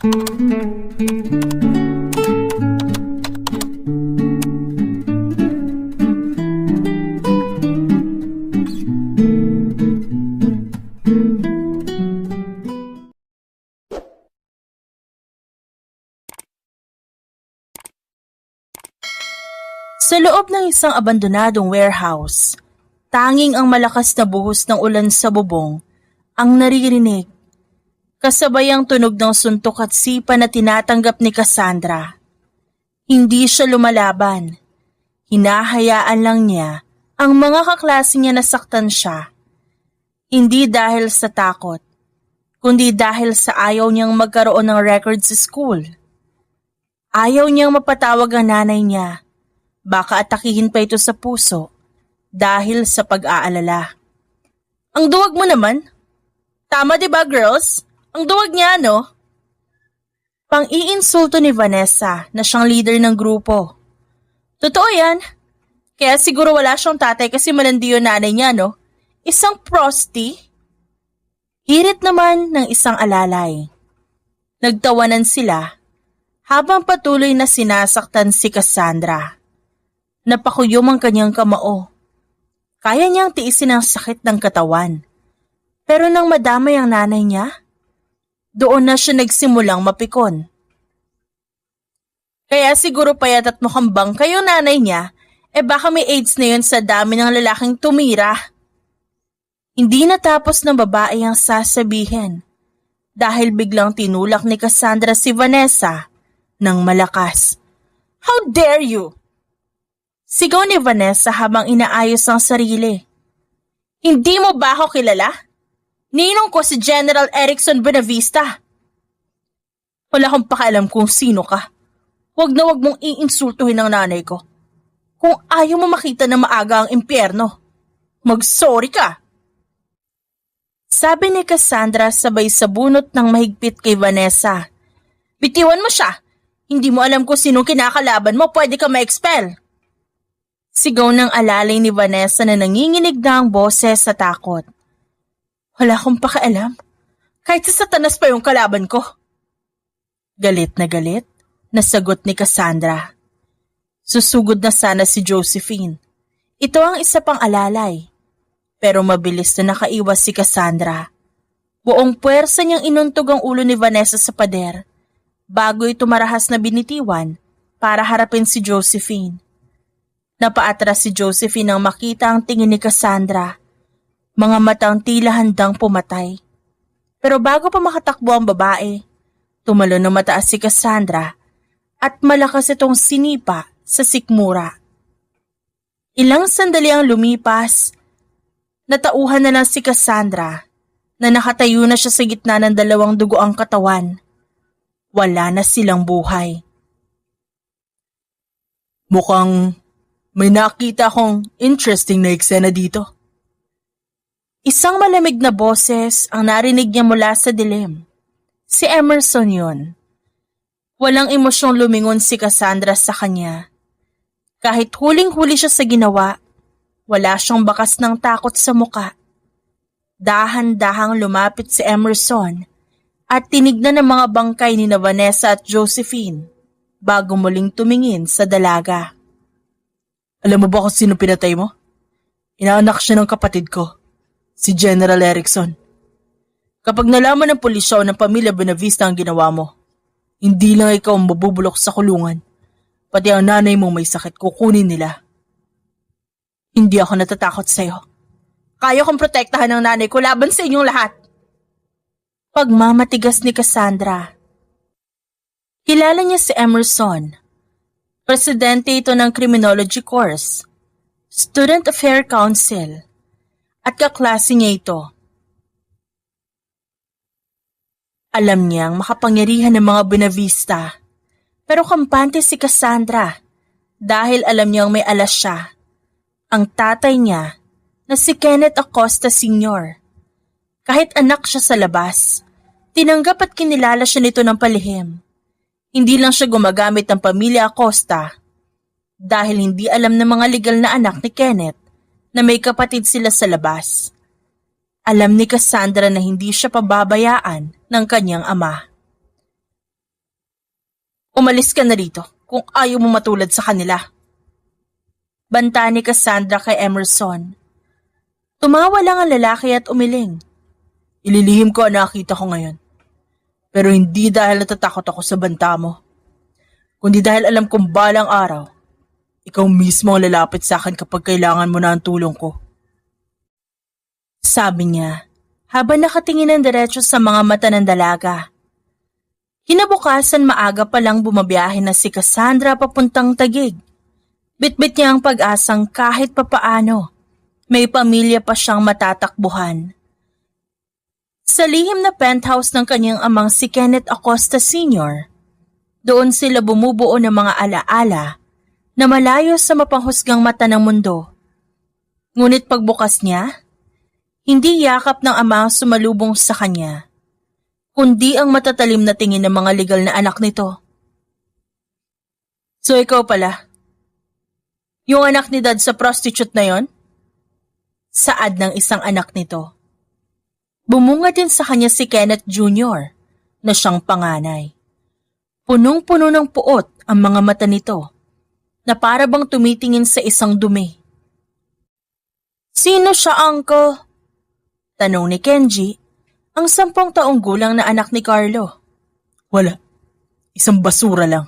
Sa loob ng isang abandonadong warehouse, tanging ang malakas na buhos ng ulan sa bubong ang naririnig, kasabay ang tunog ng suntok at sipa na tinatanggap ni Cassandra. Hindi siya lumalaban. Hinahayaan lang niya ang mga kaklase niya na saktan siya. Hindi dahil sa takot, kundi dahil sa ayaw niyang magkaroon ng record sa school. Ayaw niyang mapatawag ang nanay niya. Baka atakihin pa ito sa puso dahil sa pag-aalala. Ang duwag mo naman. Tama 'di ba, girls? Ang duwag niya, no? Pang-iinsulto ni Vanessa na siyang leader ng grupo. Totoo yan. Kaya siguro wala siyang tatay kasi malandi yung nanay niya, no? Isang prosti. Hirit naman ng isang alalay. Nagtawanan sila habang patuloy na sinasaktan si Cassandra. Napakuyom ang kanyang kamao. Kaya niyang tiisin ang sakit ng katawan. Pero nang madamay ang nanay niya, doon na siya nagsimulang mapikon. Kaya siguro payat at mukhang bangka yung nanay niya, baka may AIDS na yun sa dami ng lalaking tumira. Hindi natapos ng babae ang sasabihin dahil biglang tinulak ni Cassandra si Vanessa ng malakas. How dare you! Sigaw ni Vanessa habang inaayos ang sarili. Hindi mo ba ako kilala? Ninong ko si General Erickson Buenavista. Wala akong pakialam kung sino ka. Huwag na huwag mong iinsultuhin ang nanay ko. Kung ayaw mo makita na maaga ang impyerno, mag-sorry ka. Sabi ni Cassandra sabay sa bunot ng mahigpit kay Vanessa. Bitiwan mo siya. Hindi mo alam kung sinong kinakalaban mo, pwede ka ma-expel. Sigaw ng alalay ni Vanessa na nanginginig na ang boses sa takot. Wala akong pakialam. Kahit sa Satanas pa yung kalaban ko. Galit na sagot ni Cassandra. Susugod na sana si Josephine. Ito ang isa pang alalay. Pero mabilis na nakaiwas si Cassandra. Buong puwersa niyang inuntog ang ulo ni Vanessa sa pader bago ito marahas na binitiwan para harapin si Josephine. Napaatras si Josephine nang makita ang tingin ni Cassandra. Mga matang tila handang pumatay. Pero bago pa makatakbo ang babae, tumalon ng mataas si Cassandra at malakas itong sinipa sa sikmura. Ilang sandali ang lumipas, natauhan na lang si Cassandra na nakatayo na siya sa gitna ng dalawang dugoang katawan. Wala na silang buhay. Mukhang may nakita akong interesting na eksena dito. Isang malamig na boses ang narinig niya mula sa dilim. Si Emerson yun. Walang emosyong lumingon si Cassandra sa kanya. Kahit huling-huli siya sa ginawa, wala siyang bakas ng takot sa muka. Dahan-dahang lumapit si Emerson at tinignan ng mga bangkay ni Vanessa at Josephine bago muling tumingin sa dalaga. Alam mo ba kung sino pinatay mo? Inaanak siya ng kapatid ko, si General Erickson. Kapag nalaman ng pulisya o ng pamilya Buenavista ang ginawa mo, hindi lang ikaw ang mabubulok sa kulungan, pati ang nanay mo may sakit kukunin nila. Hindi ako natatakot sa'yo. Kaya kong protektahan ang nanay ko laban sa inyong lahat. Pagmamatigas ni Cassandra. Kilala niya si Emerson. Presidente ito ng Criminology course, Student Affair Council, at kaklase niya ito. Alam niyang makapangyarihan ng mga Buenavista, pero kampante si Cassandra dahil alam niyang may alas siya. Ang tatay niya na si Kenneth Acosta Sr. Kahit anak siya sa labas, tinanggap at kinilala siya nito ng palihim. Hindi lang siya gumagamit ng pamilya Acosta dahil hindi alam ng mga legal na anak ni Kenneth na may kapatid sila sa labas. Alam ni Cassandra na hindi siya pababayaan ng kanyang ama. Umalis ka na rito kung ayaw mo matulad sa kanila. Banta ni Cassandra kay Emerson. Tumawa lang ang lalaki at umiling. Ililihim ko ang nakita ko ngayon. Pero hindi dahil natatakot ako sa banta mo, kundi dahil alam kong balang araw, ikaw mismo ang lalapit sa akin kapag kailangan mo na ang tulong ko. Sabi niya, habang nakatingin ng diretso sa mga mata ng dalaga. Kinabukasan maaga pa lang bumabiyahe na si Cassandra papuntang Taguig. Bitbit niya ang pag-asang kahit papaano, may pamilya pa siyang matatakbuhan. Sa lihim na penthouse ng kanyang amang si Kenneth Acosta Sr., doon sila bumubuo ng mga alaala na malayo sa mapanghusgang mata ng mundo. Ngunit pagbukas niya, hindi yakap ng ama ang sumalubong sa kanya, kundi ang matatalim na tingin ng mga legal na anak nito. So ikaw pala, yung anak ni Dad sa prostitute na yon? Saad ng isang anak nito. Bumunga din sa kanya si Kenneth Jr. na siyang panganay. Punong-puno ng puot ang mga mata nito na para bang tumitingin sa isang dumi. Sino siya, Uncle? Tanong ni Kenji, ang 10 taong gulang na anak ni Carlo. Wala, isang basura lang.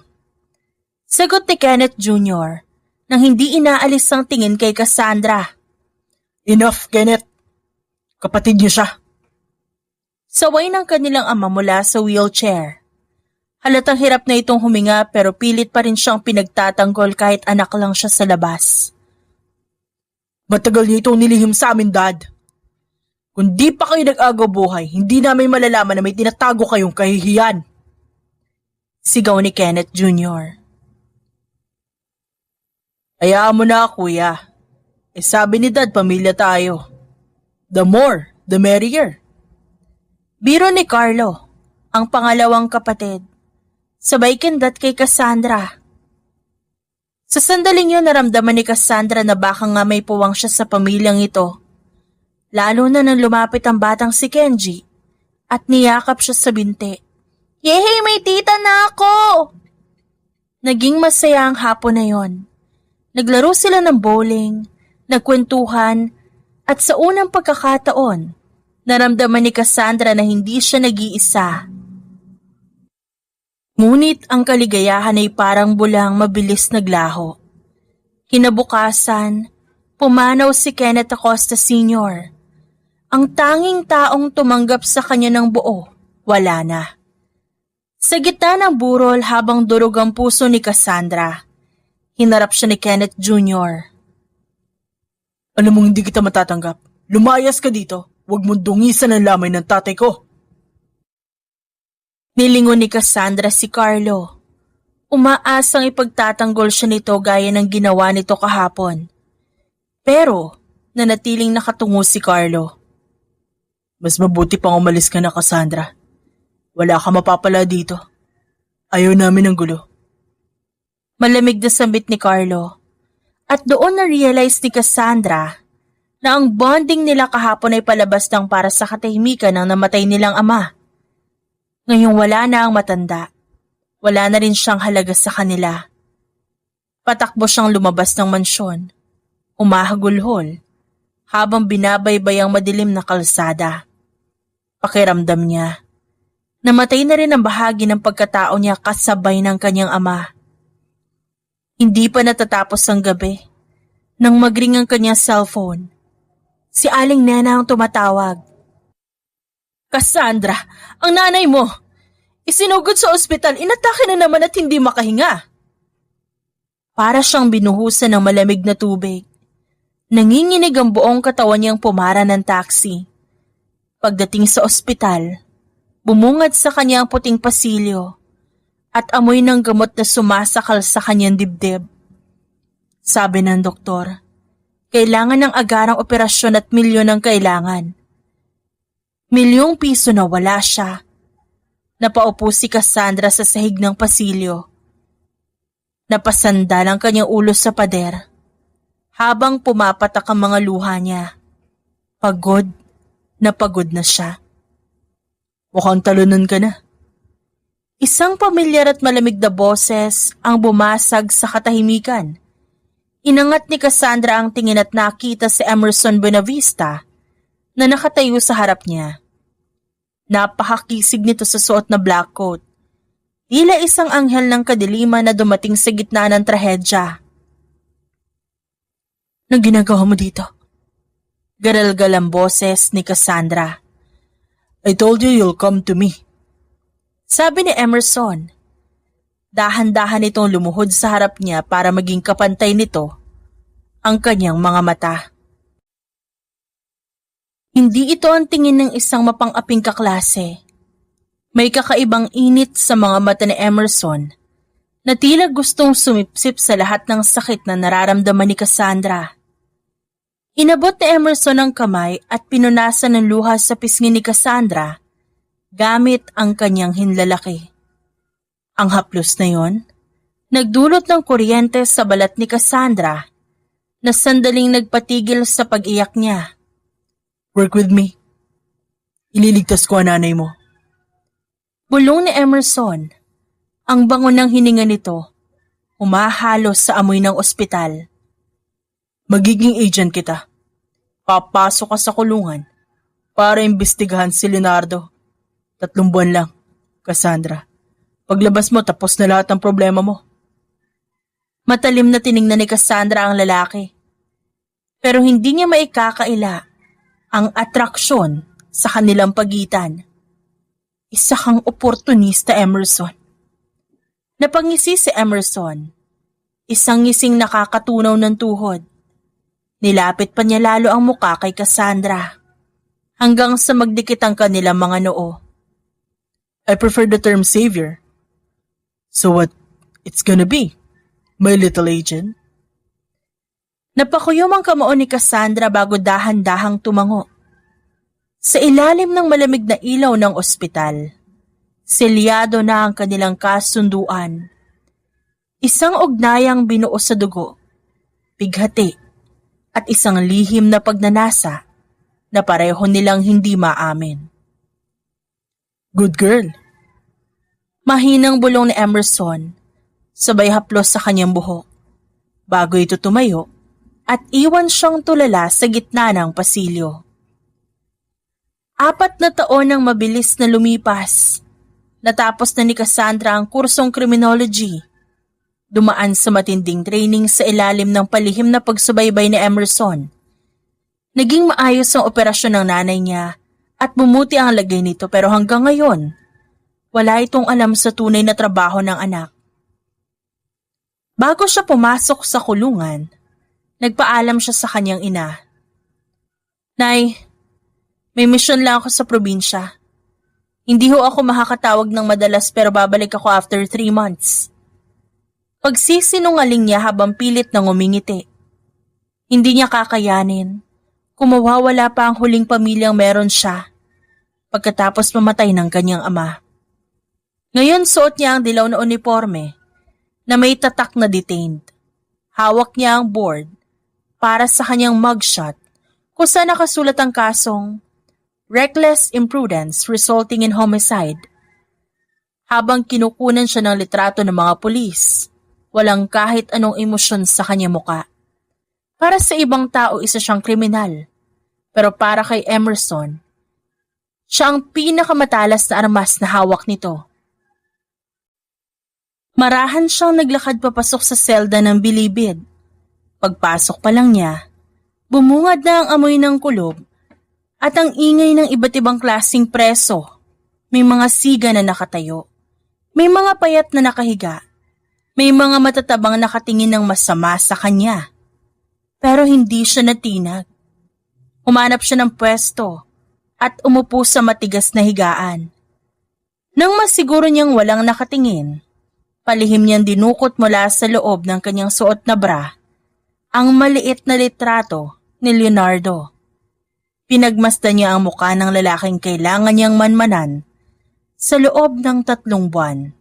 Sagot ni Kenneth Jr. nang hindi inaalis ang tingin kay Cassandra. Enough, Kenneth. Kapatid niyo siya. Saway ng kanilang ama mula sa wheelchair. Halatang hirap na itong huminga pero pilit pa rin siyang pinagtatanggol kahit anak lang siya sa labas. Matagal niyo itong nilihim sa amin, Dad. Kung di pa kayo nag-agaw buhay, hindi namin malalaman na may tinatago kayong kahihiyan. Sigaw ni Kenneth Jr. Hayaan mo na, kuya. Sabi ni Dad, pamilya tayo. The more, the merrier. Biro ni Carlo, ang pangalawang kapatid. Sabay kindat kay Cassandra. Sa sandaling yun naramdaman ni Cassandra na baka nga may puwang siya sa pamilyang ito. Lalo na nang lumapit ang batang si Kenji at niyakap siya sa binti. Yehey, may tita na ako! Naging masaya ang hapon na yon. Naglaro sila ng bowling, nagkwentuhan, at sa unang pagkakataon, naramdaman ni Cassandra na hindi siya nag-iisa. Ngunit ang kaligayahan ay parang bulang mabilis naglaho. Kinabukasan, pumanaw si Kenneth Acosta Sr. Ang tanging taong tumanggap sa kanya ng buo, wala na. Sa gitna ng burol habang durog ang puso ni Cassandra, hinarap siya ni Kenneth Jr. Alam mong hindi kita matatanggap. Lumayas ka dito. Huwag mong dungisan ang lamay ng tatay ko. Nilingon ni Cassandra si Carlo. Umaasang ipagtatanggol siya nito gaya ng ginawa nito kahapon. Pero, nanatiling nakatungo si Carlo. Mas mabuti pang umalis ka na, Cassandra. Wala ka mapapala dito. Ayaw namin ng gulo. Malamig na sambit ni Carlo. At doon na-realize ni Cassandra na ang bonding nila kahapon ay palabas lang para sa katahimikan ng namatay nilang ama. Ngayong wala na ang matanda, wala na rin siyang halaga sa kanila. Patakbo siyang lumabas ng mansyon, umahagulhol, habang binabaybay ang madilim na kalsada. Pakiramdam niya, namatay na rin ang bahagi ng pagkatao niya kasabay ng kanyang ama. Hindi pa natatapos ang gabi, nang magring ang kanyang cellphone. Si Aling Nena ang tumatawag. Cassandra, ang nanay mo! Isinugod sa ospital, inatake na naman at hindi makahinga. Para siyang binuhusan ng malamig na tubig. Nanginginig ang buong katawan niyang pumara ng taxi. Pagdating sa ospital, bumungad sa kanya ang puting pasilyo at amoy ng gamot na sumasakal sa kanyang dibdib. Sabi ng doktor, kailangan ng agarang operasyon at milyon ang kailangan. Milyong piso na wala siya. Napaupo si Cassandra sa sahig ng pasilyo. Napasandal ang kanyang ulo sa pader habang pumapatak ang mga luha niya. Pagod na siya. Mukhang talunan ka na. Isang pamilyar at malamig na boses ang bumasag sa katahimikan. Inangat ni Cassandra ang tingin at nakita si Emerson Buenavista na nakatayo sa harap niya. Napakakisig nito sa suot na black coat. Tila isang anghel ng kadiliman na dumating sa gitna ng trahedya. "Anong ginagawa mo dito?" Garalgal ang boses ni Cassandra. "I told you you'll come to me," sabi ni Emerson. Dahan-dahan itong lumuhod sa harap niya para maging kapantay nito ang kanyang mga mata. Hindi ito ang tingin ng isang mapang-aping kaklase. May kakaibang init sa mga mata ni Emerson na tila gustong sumipsip sa lahat ng sakit na nararamdaman ni Cassandra. Inabot ni Emerson ang kamay at pinunasan ng luha sa pisngi ni Cassandra gamit ang kanyang hinlalaki. Ang haplos na yon, nagdulot ng kuryente sa balat ni Cassandra na sandaling nagpatigil sa pag-iyak niya. "Work with me. Ililigtas ko ang nanay mo." Bulong ni Emerson. Ang bango ng hininga nito, humahalos sa amoy ng ospital. "Magiging agent kita. Papasok ka sa kulungan para imbestigahan si Leonardo. 3 buwan lang, Cassandra. Paglabas mo, tapos na lahat ng problema mo." Matalim na tiningnan ni Cassandra ang lalaki. Pero hindi niya maikakaila ang atraksyon sa kanilang pagitan. "Isa kang oportunista, Emerson." Napangisi si Emerson. Isang ngising nakakatunaw ng tuhod. Nilapit pa niya lalo ang muka kay Cassandra hanggang sa magdikit ang kanilang mga noo. "I prefer the term savior. So what it's gonna be, my little agent?" Napakuyom ang kamao ni Cassandra bago dahan-dahang tumango. Sa ilalim ng malamig na ilaw ng ospital, selyado na ang kanilang kasunduan. Isang ugnayang binuo sa dugo, bighati, at isang lihim na pagnanasa na pareho nilang hindi maamin. "Good girl." Mahinang bulong ni Emerson, sabay haplos sa kanyang buhok, bago ito tumayo at iwan siyang tulala sa gitna ng pasilyo. 4 na taon ang mabilis na lumipas. Natapos na ni Cassandra ang kursong criminology. Dumaan sa matinding training sa ilalim ng palihim na pagsubaybay ni Emerson. Naging maayos ang operasyon ng nanay niya at bumuti ang lagay nito, pero hanggang ngayon, wala itong alam sa tunay na trabaho ng anak. Bago siya pumasok sa kulungan, nagpaalam siya sa kanyang ina. "Nay, may misyon lang ako sa probinsya. Hindi ho ako makakatawag ng madalas pero babalik ako after 3 months. Pagsisinungaling niya habang pilit na ngumingiti. Hindi niya kakayanin. Kumawawala pa ang huling pamilyang meron siya pagkatapos mamatay ng kanyang ama. Ngayon suot niya ang dilaw na uniforme na may tatak na detained. Hawak niya ang board para sa kanyang mugshot kung saan nakasulat ang kasong reckless imprudence resulting in homicide. Habang kinukunan siya ng litrato ng mga pulis, walang kahit anong emosyon sa kanyang muka. Para sa ibang tao, isa siyang kriminal. Pero para kay Emerson, siya ang pinakamatalas na armas na hawak nito. Marahan siyang naglakad papasok sa selda ng bilibid. Pagpasok pa lang niya, bumungad na ang amoy ng kulob at ang ingay ng iba't ibang klasing preso. May mga siga na nakatayo, may mga payat na nakahiga, may mga matatabang nakatingin ng masama sa kanya. Pero hindi siya natinag. Humanap siya ng pwesto at umupo sa matigas na higaan. Nang masiguro niyang walang nakatingin, palihim niyang dinukot mula sa loob ng kanyang suot na bra ang maliit na litrato ni Leonardo. Pinagmasdan niya ang mukha ng lalaking kailangan niyang manmanan sa loob ng 3 buwan.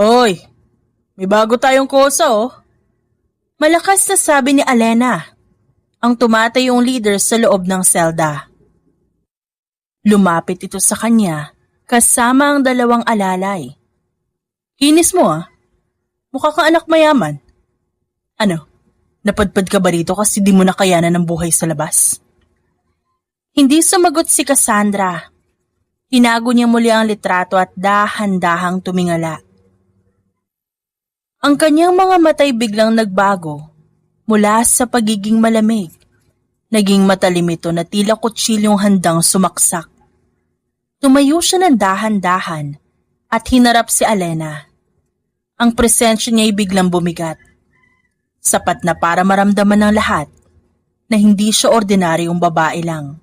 "Oy, may bago tayong kosa oh." Malakas na sabi ni Alena, ang tumatayong leader sa loob ng selda. Lumapit ito sa kanya kasama ang dalawang alalay. Kinis mo mukha kang anak mayaman. Ano, napadpad ka ba rito kasi di mo nakayanan ng buhay sa labas? Hindi sumagot si Cassandra. Hinago niya muli ang litrato at dahan-dahang tumingala. Ang kanyang mga matay biglang nagbago mula sa pagiging malamig. Naging matalim ito na tila kutsilyong handang sumaksak. Tumayo siya ng dahan-dahan at hinarap si Alena. Ang presensya niya ay biglang bumigat. Sapat na para maramdaman ng lahat na hindi siya ordinaryong babae lang.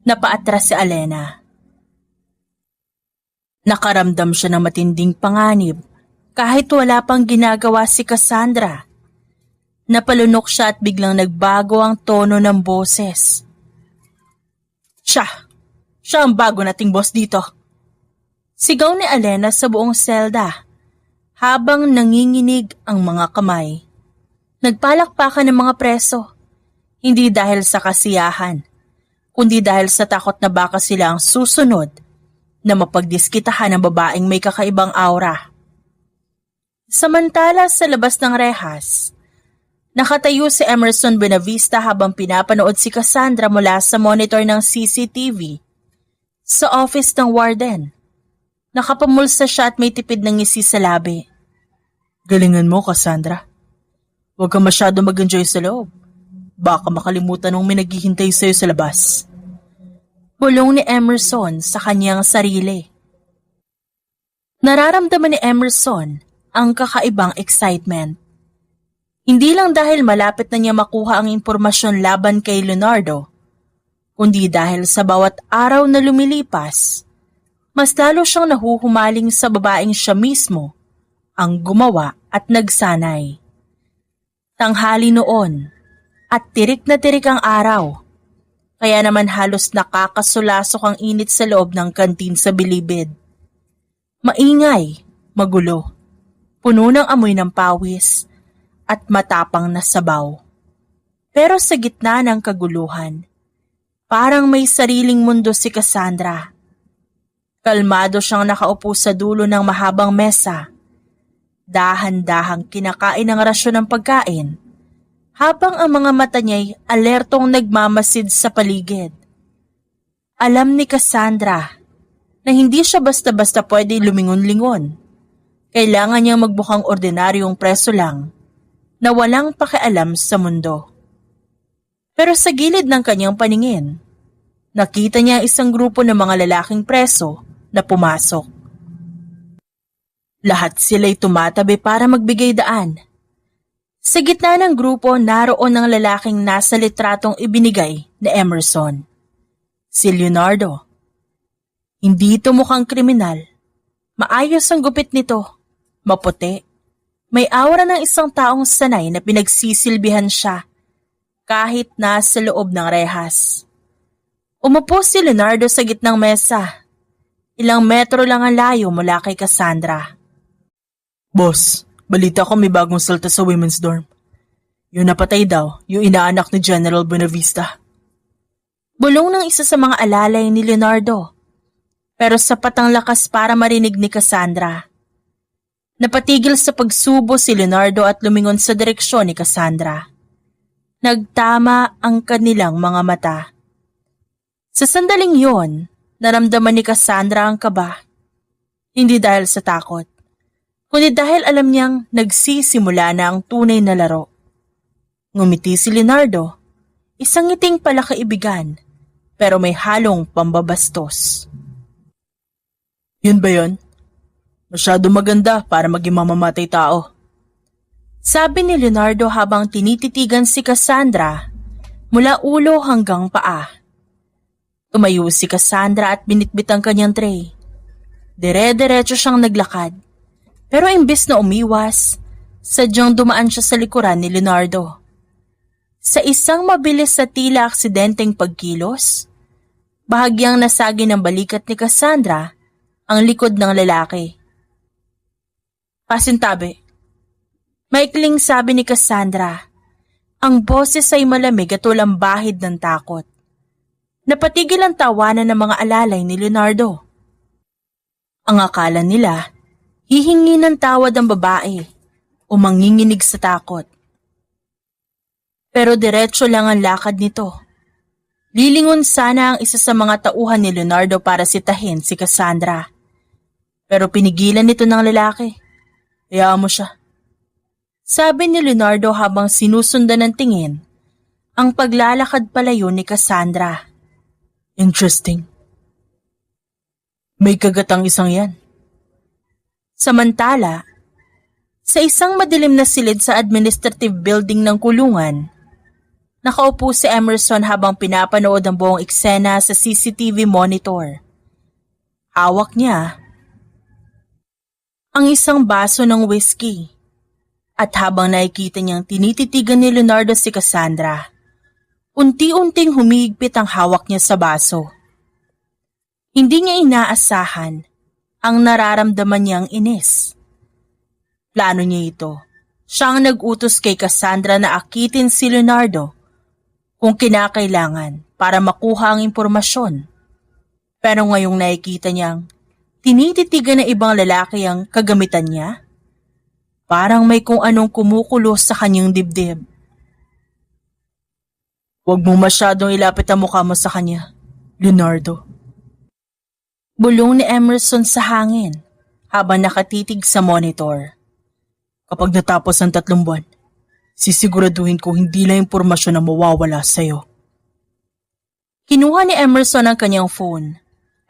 Napaatras si Alena. Nakaramdam siya ng matinding panganib kahit wala pang ginagawa si Cassandra. Napalunok siya at biglang nagbago ang tono ng boses. Siya ang bago nating boss dito. Sigaw ni Alena sa buong selda habang nanginginig ang mga kamay. Nagpalakpakan ng mga preso, hindi dahil sa kasiyahan, kundi dahil sa takot na baka sila ang susunod na mapagdiskitahan ng babaeng may kakaibang aura. Samantala sa labas ng rehas, nakatayo si Emerson Buenavista habang pinapanood si Cassandra mula sa monitor ng CCTV sa office ng warden. Nakapamulsa siya at may tipid ng ngisi sa labi. Galingan mo, Cassandra. Huwag kang masyado mag-enjoy sa loob. Baka makalimutan ng may naghihintay sa'yo sa labas. Bulong ni Emerson sa kanyang sarili. Nararamdaman ni Emerson ang kakaibang excitement. Hindi lang dahil malapit na niya makuha ang impormasyon laban kay Leonardo, kundi dahil sa bawat araw na lumilipas, mas lalo siyang nahuhumaling sa babaeng siya mismo ang gumawa at nagsanay. Tanghali noon at tirik na tirik ang araw, kaya naman halos nakakasulasok ang init sa loob ng kantin sa Bilibid. Maingay, magulo, puno ng amoy ng pawis at matapang na sabaw. Pero sa gitna ng kaguluhan, parang may sariling mundo si Cassandra. Kalmado siyang nakaupo sa dulo ng mahabang mesa. Dahan-dahang kinakain ang rasyon ng pagkain, habang ang mga mata niya'y alertong nagmamasid sa paligid. Alam ni Cassandra na hindi siya basta-basta pwede lumingon-lingon. Kailangan niyang magbukhang ordinaryong preso lang na walang pakialam sa mundo. Pero sa gilid ng kanyang paningin, nakita niya isang grupo ng mga lalaking preso na pumasok. Lahat sila'y tumatabi para magbigay daan. Sa gitna ng grupo, naroon ang lalaking nasa litratong ibinigay ni Emerson. Si Leonardo. Hindi ito mukhang kriminal. Maayos ang gupit nito. Maputi. May aura ng isang taong sanay na pinagsisilbihan siya kahit nasa loob ng rehas. Umupo si Leonardo sa gitnang mesa. Ilang metro lang ang layo mula kay Cassandra. Boss, balita ko may bagong salta sa women's dorm. Yung napatay daw, yung inaanak ni General Buenavista. Bulong ng isa sa mga alalay ni Leonardo. Pero sapat ang lakas para marinig ni Cassandra. Napatigil sa pagsubo si Leonardo at lumingon sa direksyon ni Cassandra. Nagtama ang kanilang mga mata. Sa sandaling yon, naramdaman ni Cassandra ang kaba. Hindi dahil sa takot, kundi dahil alam niyang nagsisimula na ang tunay na laro. Ngumiti si Leonardo, isang ngiting palakaibigan, pero may halong pambabastos. Yun ba yun? Masyado maganda para maging mamamatay tao. Sabi ni Leonardo habang tinititigan si Cassandra mula ulo hanggang paa. Tumayo si Cassandra at binitbit ang kanyang tray. Dire-diretso siyang naglakad. Pero imbes na umiwas, sadyang dumaan siya sa likuran ni Leonardo. Sa isang mabilis sa tila aksidenteng pagkilos, bahagyang nasagi ng balikat ni Cassandra ang likod ng lalaki. Pasintabi. Maikling sabi ni Cassandra. Ang boses ay malamig at walang bahid ng takot. Napatigil ang tawanan ng mga alalay ni Leonardo. Ang akala nila, hihingi ng tawad ang babae o manginginig sa takot. Pero diretso lang ang lakad nito. Lilingon sana ang isa sa mga tauhan ni Leonardo para sitahin si Cassandra. Pero pinigilan nito ng lalaki. Hayaan mo siya. Sabi ni Leonardo habang sinusundan ng tingin ang paglalakad palayo ni Cassandra. Interesting. May kagatang isang yan. Samantala, sa isang madilim na silid sa administrative building ng kulungan, nakaupo si Emerson habang pinapanood ang buong eksena sa CCTV monitor. Hawak niya ang isang baso ng whiskey at habang nakikita niyang tinititigan ni Leonardo si Cassandra, unti-unting humigpit ang hawak niya sa baso. Hindi niya inaasahan ang nararamdaman niyang inis. Plano niya ito. Siya ang nag-utos kay Cassandra na akitin si Leonardo kung kinakailangan para makuha ang impormasyon. Pero ngayong nakikita niyang tinititigan ng ibang lalaki ang kagamitan niya, parang may kung anong kumukulo sa kanyang dibdib. Huwag mo masyadong ilapit ang mukha mo sa kanya, Leonardo. Bulong ni Emerson sa hangin habang nakatitig sa monitor. Kapag natapos ang 3 buwan, sisiguraduhin ko hindi lang impormasyon na mawawala sa'yo. Kinuha ni Emerson ang kanyang phone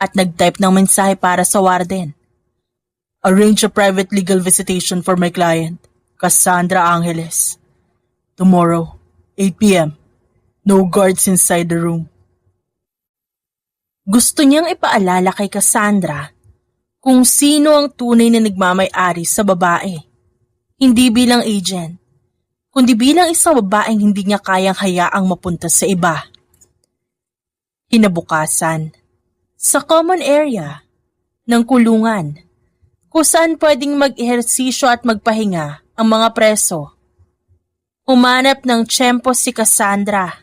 at nag-type ng mensahe para sa warden. Arrange a private legal visitation for my client, Cassandra Angeles. Tomorrow, 8 p.m. No guards inside the room. Gusto niyang ipaalala kay Cassandra kung sino ang tunay na nagmamay-ari sa babae. Hindi bilang agent, kundi bilang isang babaeng hindi niya kayang hayaang mapunta sa iba. Kinabukasan, sa common area ng kulungan, kung saan pwedeng mag-ehersisyo at magpahinga ang mga preso, humanap ng tiyempo si Cassandra.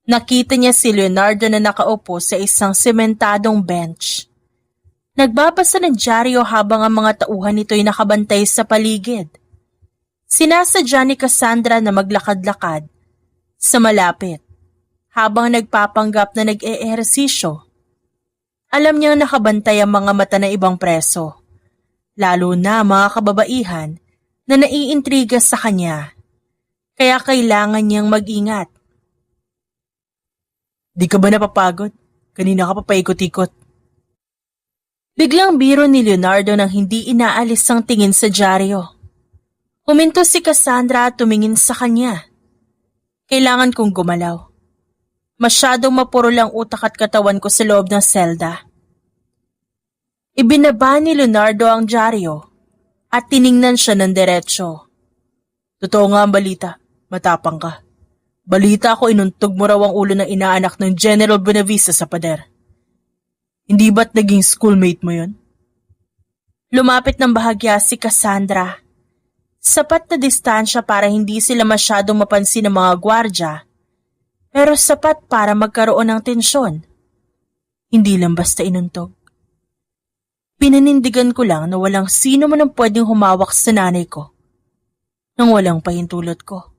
Nakita niya si Leonardo na nakaupo sa isang sementadong bench. Nagbabasa ng dyaryo habang ang mga tauhan nito'y nakabantay sa paligid. Sinasadya ni Cassandra na maglakad-lakad sa malapit habang nagpapanggap na nag-eehersisyo. Alam niyang nakabantay ang mga mata ng ibang preso, lalo na mga kababaihan na naiintriga sa kanya. Kaya kailangan niyang mag-ingat. Di ka ba napapagod? Kanina ka pa paikot-ikot. Biglang biro ni Leonardo nang hindi inaalis ang tingin sa dyaryo. Huminto si Cassandra at tumingin sa kanya. Kailangan kong gumalaw. Masyadong mapurol ang utak at katawan ko sa loob ng selda. Ibinaba ni Leonardo ang dyaryo at tiningnan siya ng diretsyo. Totoo nga ang balita, matapang ka. Balita ko inuntog mo raw ang ulo ng inaanak ng General Buenavista sa pader. Hindi ba't naging schoolmate mo yun? Lumapit ng bahagya si Cassandra. Sapat na distansya para hindi sila masyadong mapansin ng mga gwardya, pero sapat para magkaroon ng tensyon. Hindi lang basta inuntog. Pinanindigan ko lang na walang sino man ang pwedeng humawak sa nanay ko nang walang pahintulot ko.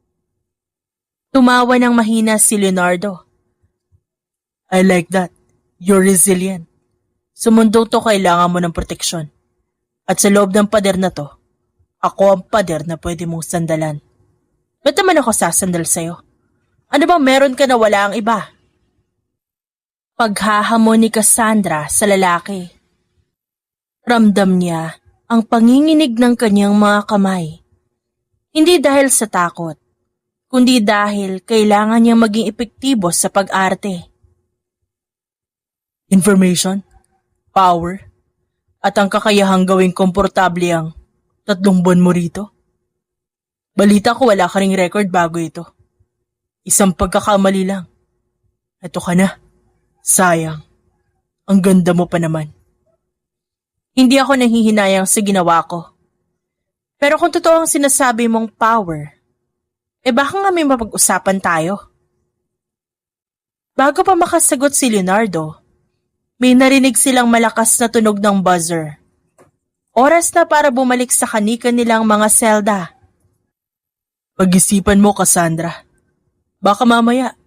Tumawa ng mahina si Leonardo. I like that. You're resilient. Sa mundong to kailangan mo ng proteksyon. At sa loob ng pader na to, ako ang pader na pwede mong sandalan. Ba't naman ako sasandal sa'yo? Ano bang meron ka na wala ang iba? Paghahamon ni Cassandra sa lalaki. Ramdam niya ang panginginig ng kanyang mga kamay. Hindi dahil sa takot, kundi dahil kailangan niyang maging epektibo sa pag-arte. Information, power, at ang kakayahang gawing komportable ang 3 buwan mo rito. Balita ko wala ka ring record bago ito. Isang pagkakamali lang. Eto ka na. Sayang. Ang ganda mo pa naman. Hindi ako nanghihinayang sa ginawa ko. Pero kung totoo ang sinasabi mong power, baka nga may mapag-usapan tayo. Bago pa makasagot si Leonardo, May narinig silang malakas na tunog ng buzzer. Oras na para bumalik sa kanika nilang mga selda. Pag-isipan mo, Cassandra. Baka mamaya,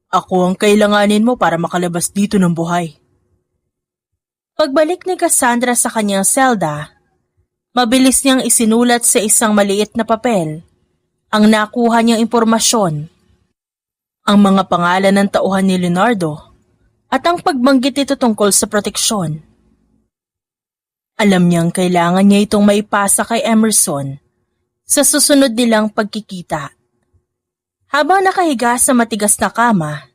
ako ang kailanganin mo para makalabas dito ng buhay. Pagbalik ni Cassandra sa kanyang selda, mabilis niyang isinulat sa isang maliit na papel ang nakuha niyang impormasyon, ang mga pangalan ng tauhan ni Leonardo at ang pagbanggit nito tungkol sa proteksyon. Alam niyang kailangan niya itong maipasa kay Emerson sa susunod nilang pagkikita. Habang nakahiga sa matigas na kama,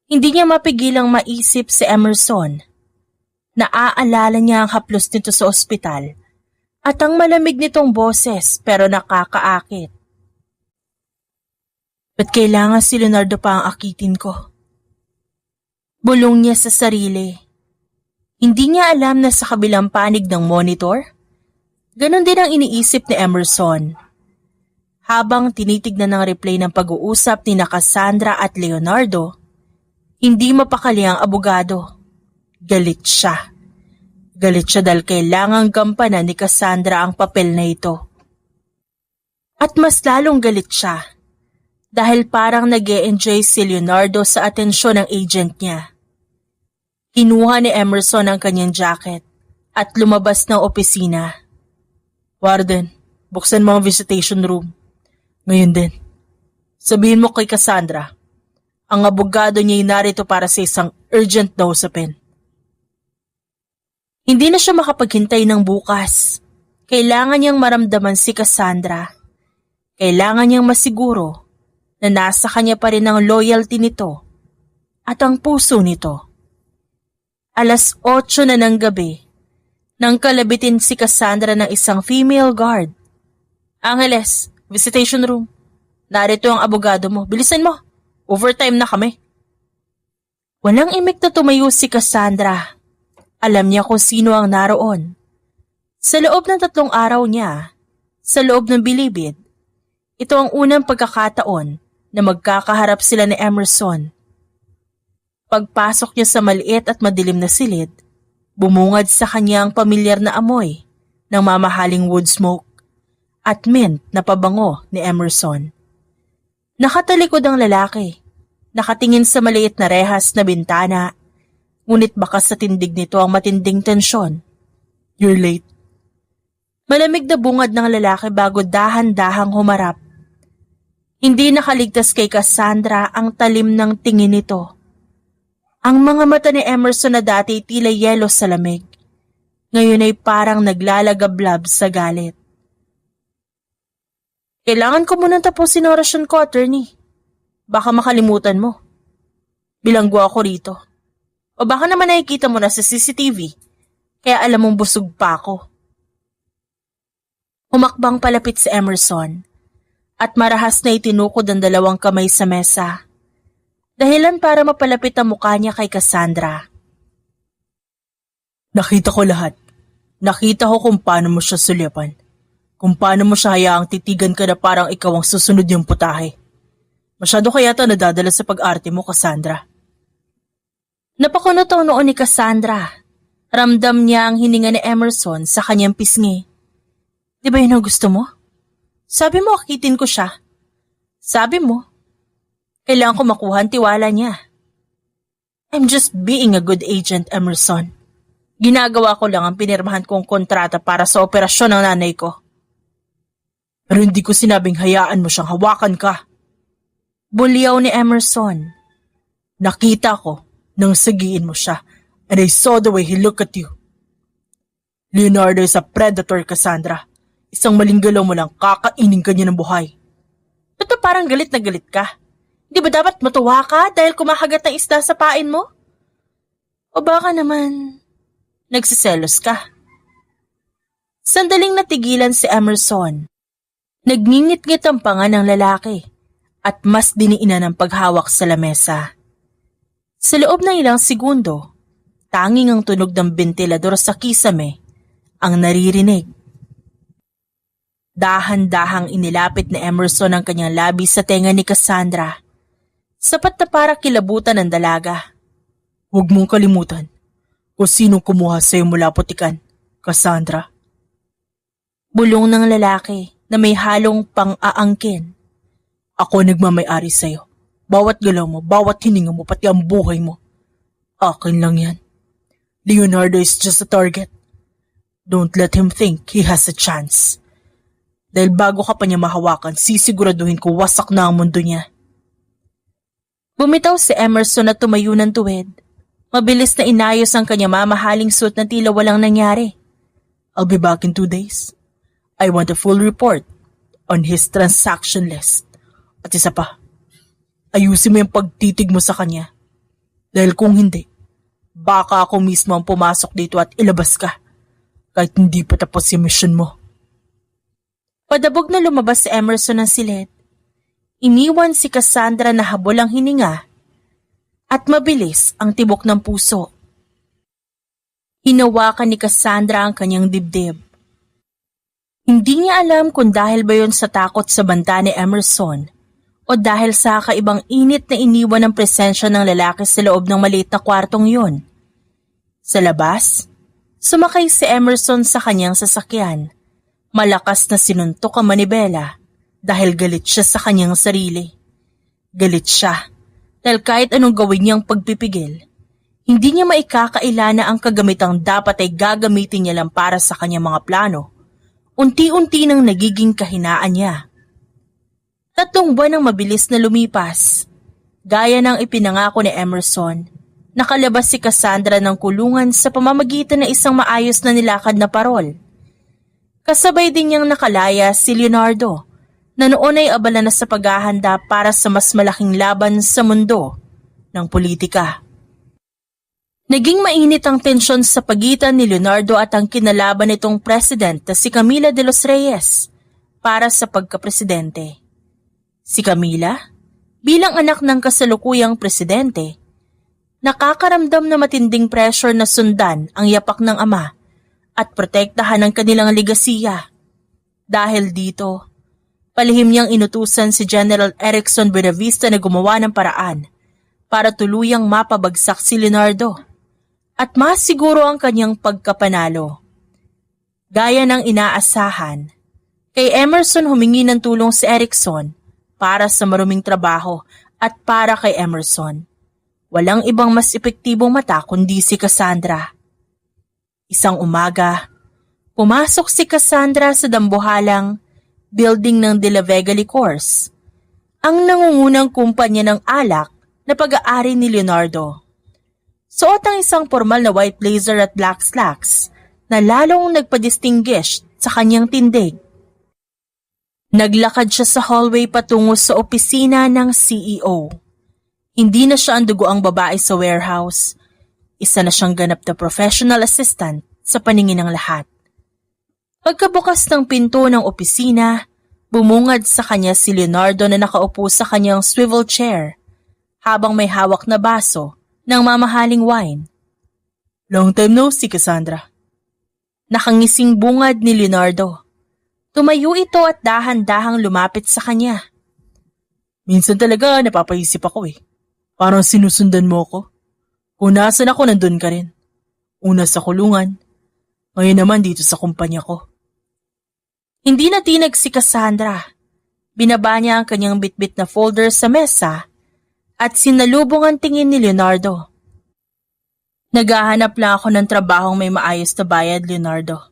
hindi niya mapigilang maisip si Emerson. Naaalala niya ang haplos nito sa ospital at ang malamig nitong boses pero nakakaakit. Ba't kailangan si Leonardo pa ang akitin ko? Bulong niya sa sarili. Hindi niya alam na sa kabilang panig ng monitor, ganon din ang iniisip ni Emerson. Habang tinitignan ng replay ng pag-uusap ni Cassandra at Leonardo, hindi mapakali ang abogado. Galit siya. Galit siya dahil kailangang gampanan ni Cassandra ang papel na ito. At mas lalong galit siya dahil parang nag-e-enjoy si Leonardo sa atensyon ng agent niya. Kinuha ni Emerson ang kanyang jacket at lumabas ng opisina. Warden, buksan mo ang visitation room. Ngayon din, sabihin mo kay Cassandra, ang abogado niya ay narito para sa isang urgent na usapin. Hindi na siya makapaghintay ng bukas. Kailangan niyang maramdaman si Cassandra. Kailangan niyang masiguro na nasa kanya pa rin ang loyalty nito at ang puso nito. 8:00 na ng gabi nang kalabitin si Cassandra ng isang female guard. Angeles, visitation room. Narito ang abogado mo. Bilisan mo. Overtime na kami. Walang imik na tumayo si Cassandra. Alam niya kung sino ang naroon. Sa loob ng 3 araw niya, sa loob ng bilibid, ito ang unang pagkakataon na magkakaharap sila ni Emerson. Pagpasok niya sa maliit at madilim na silid, bumungad sa kanya ang pamilyar na amoy ng mamahaling wood smoke at mint na pabango ni Emerson. Nakatalikod ang lalaki, nakatingin sa maliit na rehas na bintana, ngunit bakas sa tindig nito ang matinding tensyon. You're late. Malamig na bungad ng lalaki bago dahan-dahang humarap. Hindi nakaligtas kay Cassandra ang talim ng tingin nito. Ang mga mata ni Emerson na dati tila yelo sa lamig, ngayon ay parang naglalagablab sa galit. Kailangan ko munang tapusin ang orasyon ko, attorney. Baka makalimutan mo. Bilanggo ako rito. O baka naman nakikita mo na sa CCTV, kaya alam mong busog pa ako. Humakbang palapit si Emerson, at marahas na itinukod ang 2 kamay sa mesa. Dahilan para mapalapit ang mukha niya kay Cassandra. Nakita ko lahat. Nakita ko kung paano mo siya sulyapan. Kung paano mo siya hayaang titigan ka na parang ikaw ang susunod niyang putahe. Masyado ka yata nadadala sa pag-arte mo, Cassandra. Napakunot ang noon ni Cassandra. Ramdam niya ang hininga ni Emerson sa kanyang pisngi. Di ba yun ang gusto mo? Sabi mo akitin ko siya. Sabi mo, kailangan ko makuha ang tiwala niya. I'm just being a good agent, Emerson. Ginagawa ko lang ang pinirmahan kong kontrata para sa operasyon ng nanay ko. Pero hindi ko sinabing hayaan mo siyang hawakan ka. Bulyaw ni Emerson. Nakita ko nang sagiin mo siya, and I saw the way he looked at you. Leonardo is a predator, Cassandra. Isang maling galaw mo lang, kakainin ka niya ng buhay. Ba't parang galit na galit ka? Di ba dapat matuwa ka dahil kumakagat ng isda sa pain mo? O baka naman, nagsiselos ka? Sandaling natigilan si Emerson. Nagngingit-ngit ang panga ng lalaki at mas diniinan ang paghawak sa lamesa. Sa loob ng ilang segundo, tanging ang tunog ng bentilador sa kisame ang naririnig. Dahan-dahang inilapit ni Emerson ang kanyang labi sa tenga ni Cassandra. Sapat na para kilabutan ng dalaga. Huwag mong kalimutan, Kung sinong kumuha sa'yo mula putikan, Cassandra. Bulong ng lalaki na may halong pang-aangkin. Ako nagmamay-ari sa'yo. Bawat galaw mo, bawat hininga mo, pati ang buhay mo. Akin lang yan. Leonardo is just a target. Don't let him think he has a chance. Dahil bago ka pa niya mahawakan, sisiguraduhin ko wasak na ang mundo niya. Bumitaw si Emerson at tumayo ng tuwid. Mabilis na inayos ang kanya mamahaling suit na tila walang nangyari. I'll be back in 2 days. I want a full report on his transaction list. At isa pa, ayusin mo yung pagtitig mo sa kanya. Dahil kung hindi, baka ako mismo ang pumasok dito at ilabas ka. Kahit hindi pa tapos yung mission mo. Padabog na lumabas si Emerson ng silid. Iniwan si Cassandra na habol ang hininga at mabilis ang tibok ng puso. Hinawakan ni Cassandra ang kanyang dibdib. Hindi niya alam kung dahil ba yun sa takot sa banta ni Emerson o dahil sa kaibang init na iniwan ng presensya ng lalaki sa loob ng maliit na kwartong yun. Sa labas, sumakay si Emerson sa kanyang sasakyan. Malakas na sinuntok ang manibela dahil galit siya sa kanyang sarili. Galit siya dahil kahit anong gawin niyang pagpipigil, hindi niya maikakaila na ang kagamitang dapat ay gagamitin niya lang para sa kanyang mga plano. Unti-unti nang nagiging kahinaan niya. 3 buwan ang mabilis na lumipas. Gaya ng ipinangako ni Emerson, nakalabas si Cassandra ng kulungan sa pamamagitan ng isang maayos na nilakad na parol. Kasabay din niyang nakalaya si Leonardo, na noon ay abala na sa paghahanda para sa mas malaking laban sa mundo ng politika. Naging mainit ang tensyon sa pagitan ni Leonardo at ang kinalaban nitong president na si Camila de los Reyes para sa pagkapresidente. Si Camila, bilang anak ng kasalukuyang presidente, nakakaramdam na matinding pressure na sundan ang yapak ng ama at protektahan ang kanilang legasiya. Dahil dito, palihim niyang inutusan si General Erickson Buenavista na gumawa ng paraan para tuluyang mapabagsak si Leonardo at masiguro ang kanyang pagkapanalo. Gaya ng inaasahan, kay Emerson humingi ng tulong si Erickson para sa maruming trabaho at para kay Emerson. Walang ibang mas epektibong mata kundi si Cassandra. Isang umaga, pumasok si Cassandra sa dambuhalang building ng De La Vega Liquors, ang nangungunang kumpanya ng alak na pag-aari ni Leonardo. Suot ang isang formal na white blazer at black slacks na lalong nagpa-distinguish sa kanyang tindig. Naglakad siya sa hallway patungo sa opisina ng CEO. Hindi na siya ang dugoang babae sa warehouse. Isa na siyang ganap na professional assistant sa paningin ng lahat. Pagkabukas ng pinto ng opisina, bumungad sa kanya si Leonardo na nakaupo sa kanyang swivel chair habang may hawak na baso ng mamahaling wine. Long time no see, Cassandra. Nakangising bungad ni Leonardo. Tumayo ito at dahan-dahang lumapit sa kanya. Minsan talaga napapaisip ako eh. Parang sinusundan mo ako. Kung nasan ako, nandun ka rin. Una sa kulungan, ngayon naman dito sa kumpanya ko. Hindi natinag si Cassandra. Binaba niya ang kanyang bitbit na folder sa mesa at sinalubong ang tingin ni Leonardo. Naghahanap lang ako ng trabahong may maayos na bayad, Leonardo.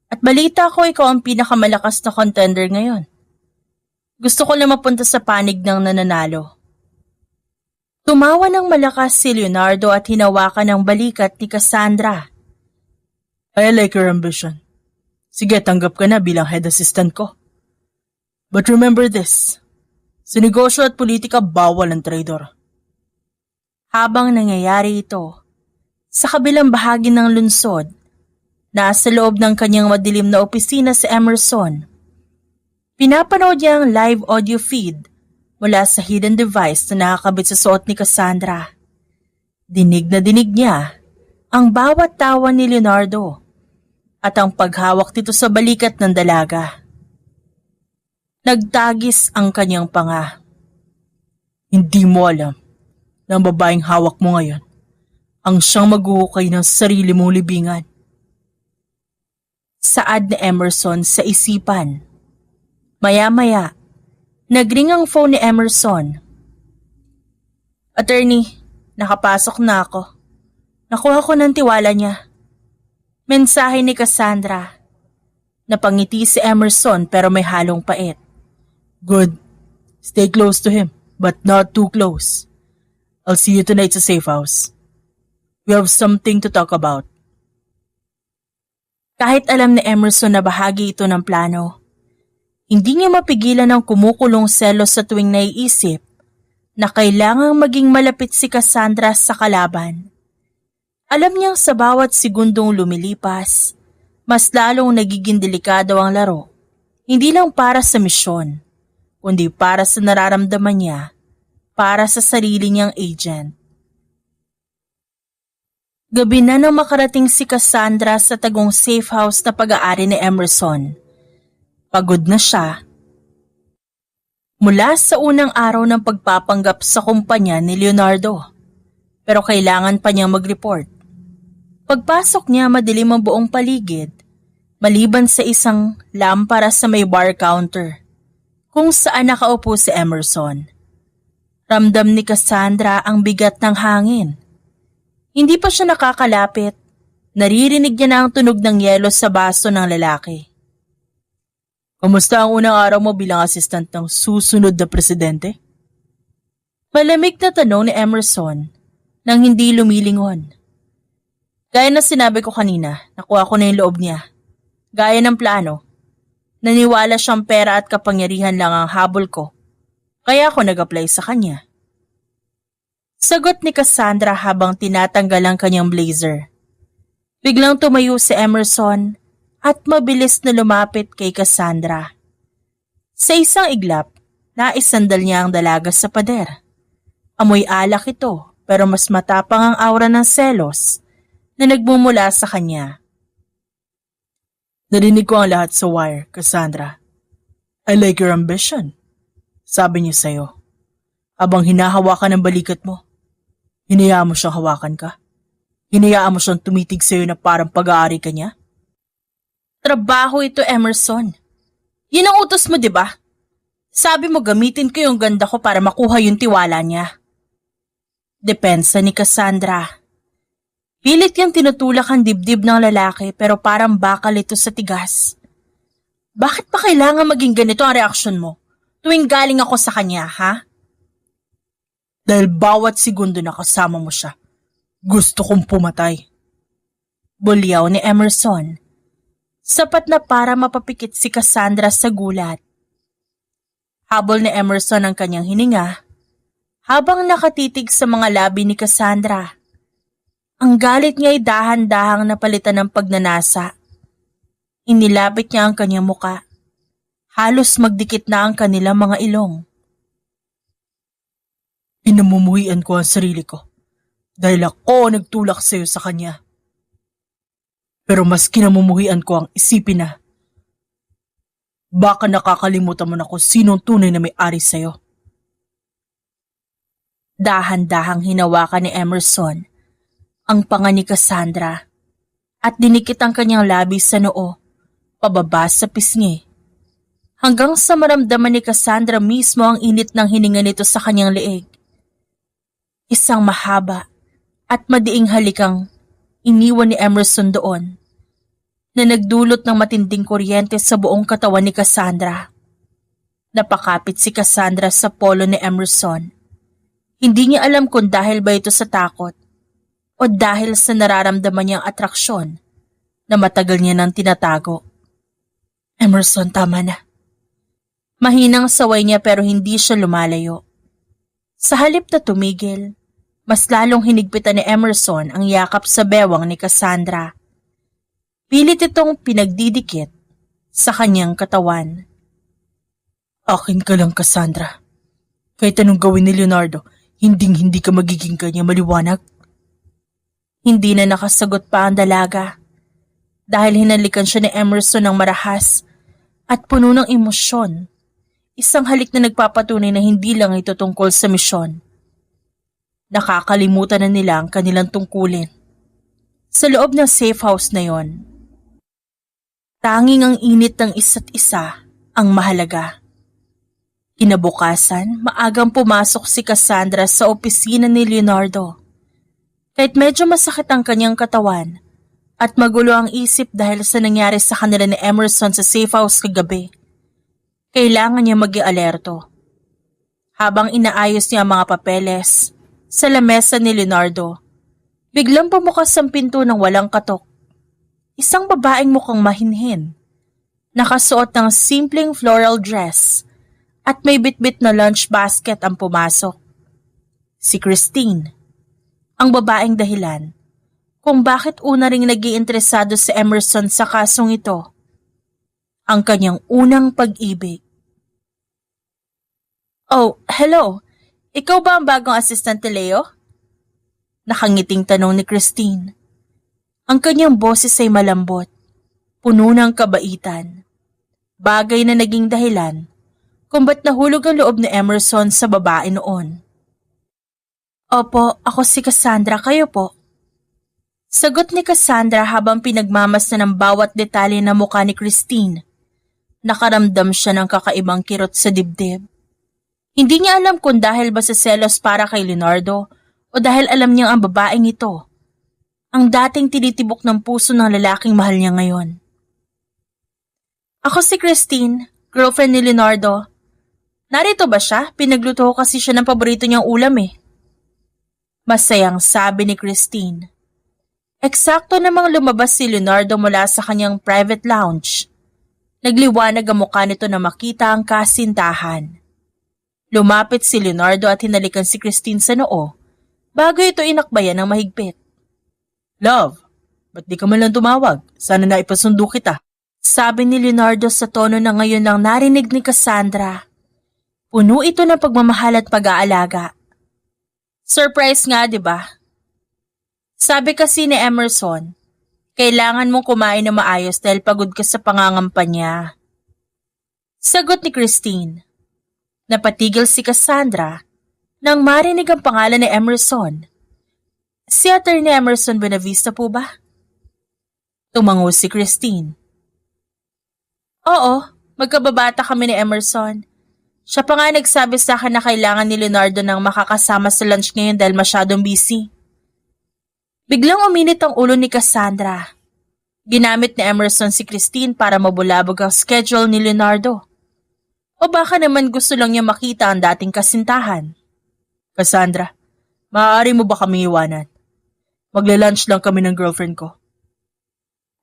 At balita ko ikaw ang pinakamalakas na contender ngayon. Gusto ko lang mapunta sa panig ng nananalo. Tumawa ng malakas si Leonardo at hinawakan ang balikat ni Cassandra. I like your ambition. Sige, tanggap ka na bilang head assistant ko. But remember this, sa negosyo at politika bawal ang traidor. Habang nangyayari ito, sa kabilang bahagi ng lungsod, nasa loob ng kanyang madilim na opisina si Emerson. Pinapanood niya ang live audio feed mula sa hidden device na nakakabit sa suot ni Cassandra. Dinig na dinig niya ang bawat tawa ni Leonardo at ang paghawak nito sa balikat ng dalaga. Nagtagis ang kanyang panga. Hindi mo alam na ang babaeng hawak mo ngayon ang siyang maghuhukay ng sarili mong libingan. Saad ni Emerson sa isipan. Maya-maya, nagring ang phone ni Emerson. Attorney, nakapasok na ako. Nakuha ko ng tiwala niya. Mensahe ni Cassandra. Napangiti si Emerson pero may halong pait. Good. Stay close to him, but not too close. I'll see you tonight sa safe house. We have something to talk about. Kahit alam ni Emerson na bahagi ito ng plano, hindi niya mapigilan ang kumukulong selos sa tuwing naiisip na kailangang maging malapit si Cassandra sa kalaban. Alam niyang sa bawat segundong lumilipas, mas lalong nagiging delikado ang laro, hindi lang para sa misyon, kundi para sa nararamdaman niya, para sa sarili niyang agent. Gabi na nang makarating si Cassandra sa tagong safe house na pag-aari ni Emerson. Pagod na siya. Mula sa unang araw ng pagpapanggap sa kumpanya ni Leonardo, pero kailangan pa niyang mag-report. Pagpasok niya, madilim ang buong paligid, maliban sa isang lampara sa may bar counter, kung saan nakaupo si Emerson. Ramdam ni Cassandra ang bigat ng hangin. Hindi pa siya nakakalapit, naririnig niya na ang tunog ng yelo sa baso ng lalaki. Kamusta ang unang araw mo bilang assistant ng susunod na presidente? Malamig na tanong ni Emerson nang hindi lumilingon. Gaya na sinabi ko kanina, nakuha ko na yung loob niya. Gaya ng plano. Naniwala siyang pera at kapangyarihan lang ang habol ko, kaya ako nag-apply sa kanya. Sagot ni Cassandra habang tinatanggal ang kanyang blazer. Biglang tumayo si Emerson at mabilis na lumapit kay Cassandra. Sa isang iglap, naisandal niya ang dalaga sa pader. Amoy alak ito pero mas matapang ang aura ng selos na nagmumula sa kanya. Narinig ko ang lahat sa wire, Cassandra. I like your ambition, sabi niya sa'yo. Habang hinahawakan ang balikat mo, hinayaan mo siyang hawakan ka. Hinayaan mo siyang tumitig sa'yo na parang pag-aari ka niya. Trabaho ito, Emerson. Yun ang utos mo, di ba? Sabi mo gamitin ko yung ganda ko para makuha yung tiwala niya. Depensa ni Cassandra. Pilit niyang tinutulak ang dibdib ng lalaki pero parang bakal ito sa tigas. Bakit pa kailangan maging ganito ang reaksyon mo tuwing galing ako sa kanya, ha? Dahil bawat segundo na kasama mo siya, gusto kong pumatay. Bulyaw ni Emerson. Sapat na para mapapikit si Cassandra sa gulat. Habol ni Emerson ang kanyang hininga habang nakatitig sa mga labi ni Cassandra. Ang galit niya ay dahan-dahang napalitan ng pagnanasa. Inilapit niya ang kanyang muka. Halos magdikit na ang kanilang mga ilong. Pinamumuhian ko ang sarili ko dahil ako nagtulak sa iyo sa kanya. Pero mas kinamumuhian ko ang isipin na baka nakakalimutan mo na kung sinong tunay na may-ari sa iyo. Dahan-dahang hinawakan ni Emerson ang panga ni Cassandra at dinikit ang kanyang labi sa noo, pababa sa pisngi. Hanggang sa maramdaman ni Cassandra mismo ang init ng hininga nito sa kanyang leeg. Isang mahaba at madiing halikang iniwan ni Emerson doon na nagdulot ng matinding kuryente sa buong katawan ni Cassandra. Napakapit si Cassandra sa polo ni Emerson. Hindi niya alam kung dahil ba ito sa takot o dahil sa nararamdaman niyang atraksyon na matagal niya nang tinatago. Emerson, tama na. Mahinang saway niya pero hindi siya lumalayo. Sa halip na tumigil, mas lalong hinigpitan ni Emerson ang yakap sa bewang ni Cassandra. Pilit itong pinagdidikit sa kanyang katawan. Akin ka lang, Cassandra. Kahit anong gawin ni Leonardo, hindi ka magiging kanya maliwanag. Hindi na nakasagot pa ang dalaga dahil hinalikan siya ni Emerson ng marahas at puno ng emosyon. Isang halik na nagpapatunay na hindi lang ito tungkol sa misyon. Nakakalimutan na nila ang kanilang tungkulin. Sa loob ng safe house na yon, tanging ang init ng isa't isa ang mahalaga. Kinabukasan, maagang pumasok si Cassandra sa opisina ni Leonardo. Kahit medyo masakit ang kanyang katawan at magulo ang isip dahil sa nangyari sa kanila ni Emerson sa safe house kagabi, kailangan niya maging alerto. Habang inaayos niya ang mga papeles sa lamesa ni Leonardo, biglang bumukas ang pinto ng walang katok. Isang babaeng mukhang mahinhin, nakasuot ng simpleng floral dress at may bitbit na lunch basket ang pumasok. Si Christine, ang babaeng dahilan kung bakit una ring nag-iinteresado si Emerson sa kasong ito, ang kanyang unang pag-ibig. Oh, hello. Ikaw ba ang bagong assistant ni Leo? Nakangiting tanong ni Christine. Ang kanyang boses ay malambot, puno ng kabaitan. Bagay na naging dahilan kung ba't nahulog ang loob ni Emerson sa babae noon. Opo, ako si Cassandra, kayo po. Sagot ni Cassandra habang pinagmamasdan ng bawat detalye ng mukha ni Christine. Nakaramdam siya ng kakaibang kirot sa dibdib. Hindi niya alam kung dahil ba sa selos para kay Leonardo o dahil alam niyang ang babaeng ito ang dating tinitibok ng puso ng lalaking mahal niya ngayon. Ako si Christine, girlfriend ni Leonardo. Narito ba siya? Pinagluto ko kasi siya ng paborito niyang ulam eh. Masayang sabi ni Christine. Eksakto namang lumabas si Leonardo mula sa kanyang private lounge. Nagliwanag ang mukha nito na makita ang kasintahan. Lumapit si Leonardo at hinalikan si Christine sa noo bago ito inakbayan ng mahigpit. Love, ba't di ka man lang tumawag? Sana na ipasundo kita. Sabi ni Leonardo sa tono na ngayon lang narinig ni Cassandra. Puno ito ng pagmamahal at pag-aalaga. Surprise nga, di ba? Sabi kasi ni Emerson, kailangan mong kumain na maayos dahil pagod ka sa pangangampanya. Sagot ni Christine. Napatigil si Cassandra nang marinig ang pangalan ni Emerson. Si Attorney Emerson Buenavista po ba? Tumango si Christine. Oo, magkababata kami ni Emerson. Siya pa nga nagsabi sa akin na kailangan ni Leonardo nang makakasama sa lunch ngayon dahil masyadong busy. Biglang uminit ang ulo ni Cassandra. Ginamit ni Emerson si Christine para mabulabog ang schedule ni Leonardo. O baka naman gusto lang niya makita ang dating kasintahan. Cassandra, maaari mo ba kami iwanan? Magla-lunch lang kami ng girlfriend ko.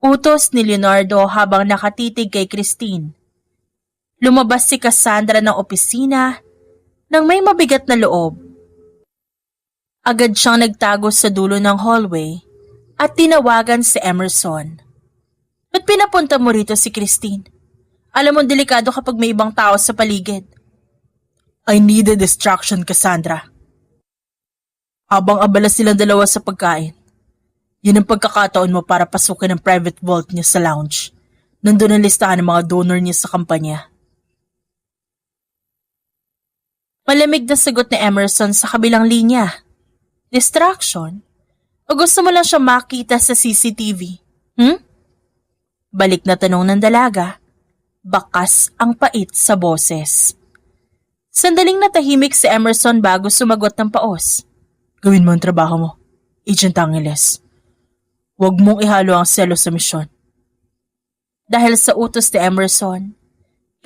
Utos ni Leonardo habang nakatitig kay Christine. Lumabas si Cassandra ng opisina nang may mabigat na loob. Agad siyang nagtago sa dulo ng hallway at tinawagan si Emerson. Ba't pinapunta mo rito si Christine? Alam mo delikado kapag may ibang tao sa paligid. I need a distraction, Cassandra. Habang abala silang dalawa sa pagkain, yun ang pagkakataon mo para pasukin ang private vault niya sa lounge. Nandun ang listahan ng mga donor niya sa kampanya. Malamig na sagot ni Emerson sa kabilang linya. Distraction? O gusto mo lang siya makita sa CCTV? Balik na tanong ng dalaga. Bakas ang pait sa boses. Sandaling natahimik si Emerson bago sumagot ng paos. Gawin mo ang trabaho mo, Agent Angeles. Huwag mong ihalo ang selos sa misyon. Dahil sa utos ni Emerson,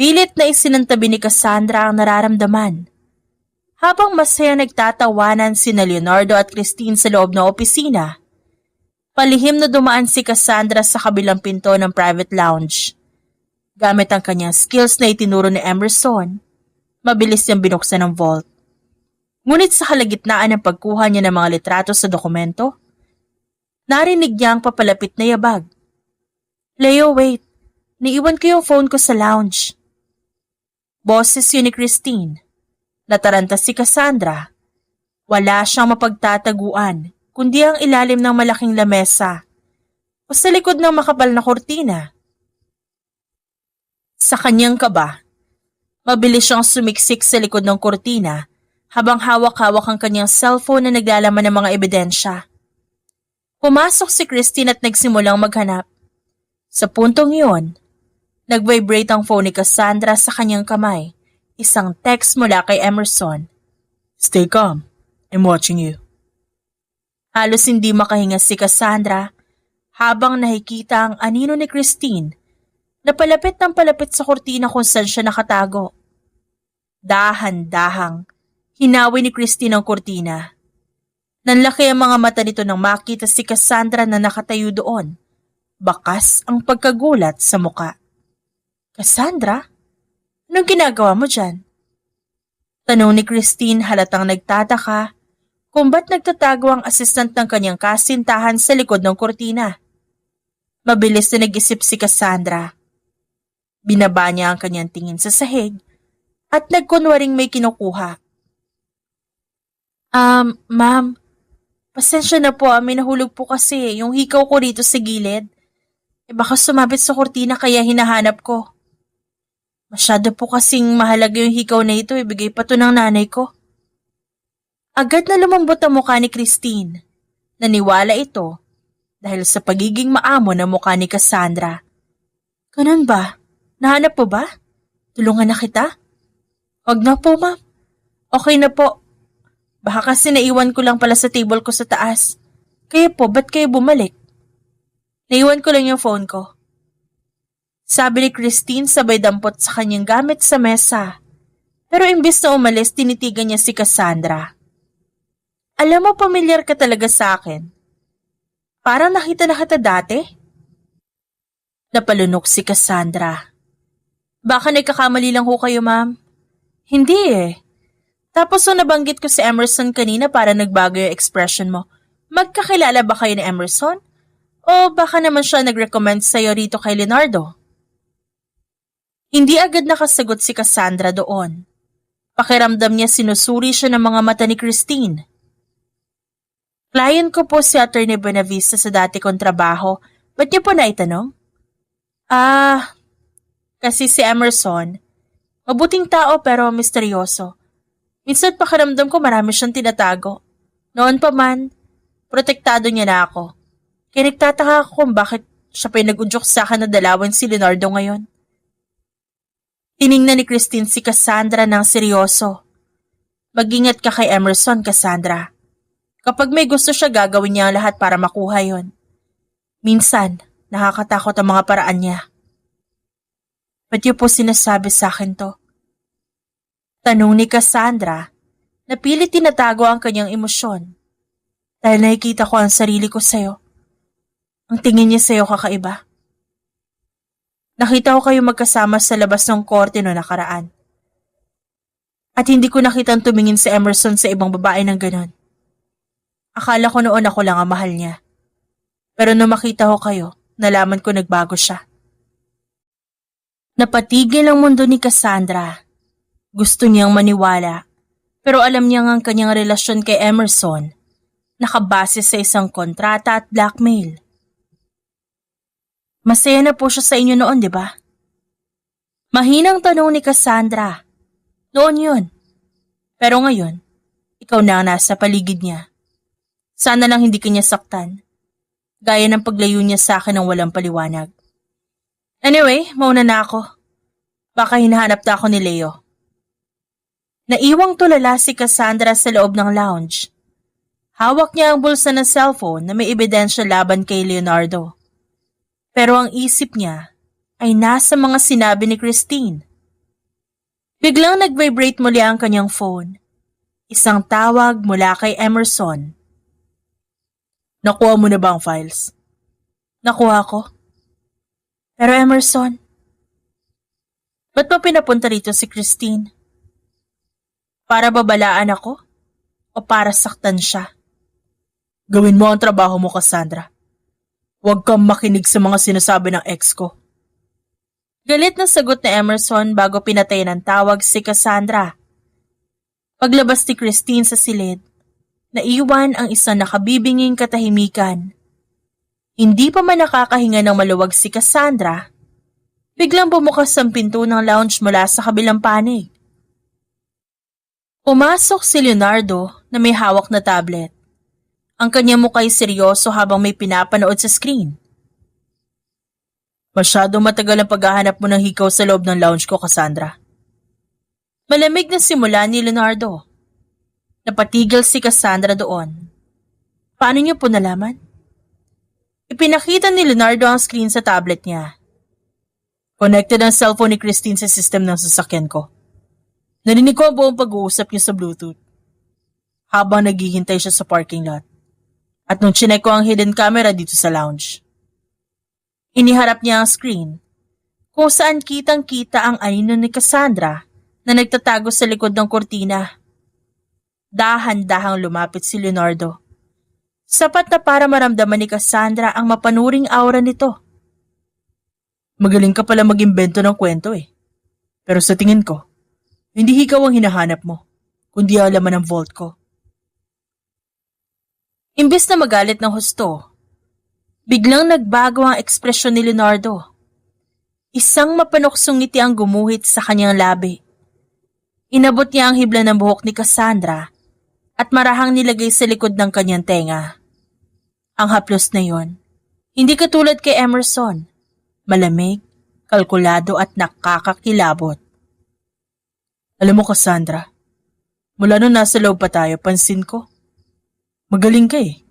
pilit na isinantabi ni Cassandra ang nararamdaman. Habang masaya nagtatawanan sina Leonardo at Christine sa loob ng opisina, palihim na dumaan si Cassandra sa kabilang pinto ng private lounge. Gamit ang kanyang skills na itinuro ni Emerson, mabilis niyang binuksan ang vault. Ngunit sa kalagitnaan ng pagkuha niya ng mga litrato sa dokumento, narinig niya ang papalapit na yabag. Leo, wait. Niiwan ko yung phone ko sa lounge. Boses yun ni Christine. Nataranta si Cassandra. Wala siyang mapagtataguan, kundi ang ilalim ng malaking lamesa o sa likod ng makapal na kortina. Sa kanyang kaba, mabilis siyang sumiksik sa likod ng kortina habang hawak-hawak ang kanyang cellphone na naglalaman ng mga ebidensya. Pumasok si Christine at nagsimulang maghanap. Sa puntong iyon, nag-vibrate ang phone ni Cassandra sa kanyang kamay. Isang text mula kay Emerson. Stay calm. I'm watching you. Halos hindi makahinga si Cassandra habang nakikita ang anino ni Christine na palapit ng palapit sa kurtina kung saan siya nakatago. Dahan-dahang, hinawi ni Christine ang kurtina. Nanlaki ang mga mata nito nang makita si Cassandra na nakatayo doon. Bakas ang pagkagulat sa muka. Cassandra? Anong ginagawa mo dyan? Tanong ni Christine halatang nagtataka kung ba't nagtatago ang assistant ng kanyang kasintahan sa likod ng kurtina. Mabilis na nag-isip si Cassandra. Binaba niya ang kanyang tingin sa sahig at nagkunwaring may kinukuha. Ma'am, pasensya na po, may nahulog po kasi yung hikaw ko rito sa gilid. Baka sumabit sa kurtina kaya hinahanap ko. Masyado po kasing mahalaga yung hikaw na ito, ibigay pa to ng nanay ko. Agad na lumambot ang mukha ni Christine. Naniwala ito dahil sa pagiging maamo ng mukha ni Cassandra. Ganun ba? Nahanap po ba? Tulungan na kita? Huwag na po, ma'am. Okay na po. Baka kasi naiwan ko lang pala sa table ko sa taas. Kaya po, ba't kayo bumalik? Naiwan ko lang yung phone ko. Sabi ni Christine sabay dampot sa kanyang gamit sa mesa. Pero imbis na umalis, tinitigan niya si Cassandra. Alam mo, pamilyar ka talaga sa akin. Parang nakita na kita dati. Napalunok si Cassandra. Baka nagkakamali lang ho kayo, ma'am. Hindi eh. Tapos nung nabanggit ko si Emerson kanina para nagbago yung expression mo, magkakilala ba kayo ni Emerson? O baka naman siya nag-recommend sa'yo rito kay Leonardo? Hindi agad nakasagot si Cassandra doon. Pakiramdam niya sinusuri siya ng mga mata ni Christine. Client ko po si Attorney Buenavista sa dati kong trabaho. Ba't niyo po naitanong? Kasi si Emerson, mabuting tao pero misteryoso. Minsan pakiramdam ko marami siyang tinatago. Noon pa man, protektado niya na ako. Kaya nagtataka ako kung bakit siya pa nag-udyok sa akin na dalawin si Leonardo ngayon. Tiningnan ni Christine si Cassandra ng seryoso. Mag-ingat ka kay Emerson, Cassandra. Kapag may gusto siya, gagawin niya ang lahat para makuha yon. Minsan, nakakatakot ang mga paraan niya. Ba't niyo po sinasabi sa akin to? Tanong ni Cassandra, na pilit tinatago ang kanyang emosyon. Dahil nakikita ko ang sarili ko sa'yo. Ang tingin niya sa'yo kakaiba. Nakita ko kayo magkasama sa labas ng korte no nakaraan. At hindi ko nakitang tumingin si Emerson sa ibang babae ng ganon. Akala ko noon ako lang ang mahal niya. Pero nung makita ko kayo, nalaman ko nagbago siya. Napatigil ang mundo ni Cassandra. Gusto niyang maniwala, pero alam niya ang kanyang relasyon kay Emerson, nakabase sa isang kontrata at blackmail. Masaya na po siya sa inyo noon, di ba? Mahinang tanong ni Cassandra. Noon yun. Pero ngayon, ikaw na ang nasa paligid niya. Sana lang hindi kanya saktan. Gaya ng paglayo niya sa akin ng walang paliwanag. Anyway, mauna na ako. Baka hinahanap na ako ni Leo. Naiwang tulala si Cassandra sa loob ng lounge. Hawak niya ang bulsa ng cellphone na may ebidensya laban kay Leonardo. Pero ang isip niya ay nasa mga sinabi ni Christine. Biglang nag-vibrate muli ang kanyang phone. Isang tawag mula kay Emerson. Nakuha mo na ba ang files? Nakuha ko. Pero Emerson, ba't pa pinapunta rito si Christine? Para babalaan ako? O para saktan siya? Gawin mo ang trabaho mo, Cassandra. Huwag kang makinig sa mga sinasabi ng ex ko. Galit na sagot ni Emerson bago pinatay ng tawag si Cassandra. Paglabas ni Christine sa silid, naiwan ang isang nakabibinging katahimikan. Hindi pa man nakakahinga ng maluwag si Cassandra, biglang bumukas ang pinto ng lounge mula sa kabilang panig. Pumasok si Leonardo na may hawak na tablet. Ang kanyang muka'y seryoso habang may pinapanood sa screen. Masyado matagal ang paghahanap mo ng hikaw sa loob ng lounge ko, Cassandra. Malamig na simula ni Leonardo. Napatigil si Cassandra doon. Paano niyo po nalaman? Ipinakita ni Leonardo ang screen sa tablet niya. Connected ang cellphone ni Christine sa system ng sasakyan ko. Narinig ko ang buong pag-uusap niyo sa Bluetooth habang naghihintay siya sa parking lot. At nung chinek ko ang hidden camera dito sa lounge. Iniharap niya ang screen kung saan kitang-kita ang anino ni Cassandra na nagtatago sa likod ng kortina. Dahan-dahang lumapit si Leonardo. Sapat na para maramdaman ni Cassandra ang mapanuring aura nito. Magaling ka pala mag-imbento ng kwento eh. Pero sa tingin ko, hindi ikaw ang hinahanap mo, kundi ang laman ng vault ko. Imbes na magalit ng husto, biglang nagbago ang ekspresyon ni Leonardo. Isang mapanuksong ngiti ang gumuhit sa kanyang labi. Inabot niya ang hibla ng buhok ni Cassandra at marahang nilagay sa likod ng kanyang tenga. Ang haplos na yon, hindi katulad kay Emerson, malamig, kalkulado at nakakakilabot. Alam mo, Cassandra, mula nung nasa loob pa tayo, pansin ko, magaling ka eh.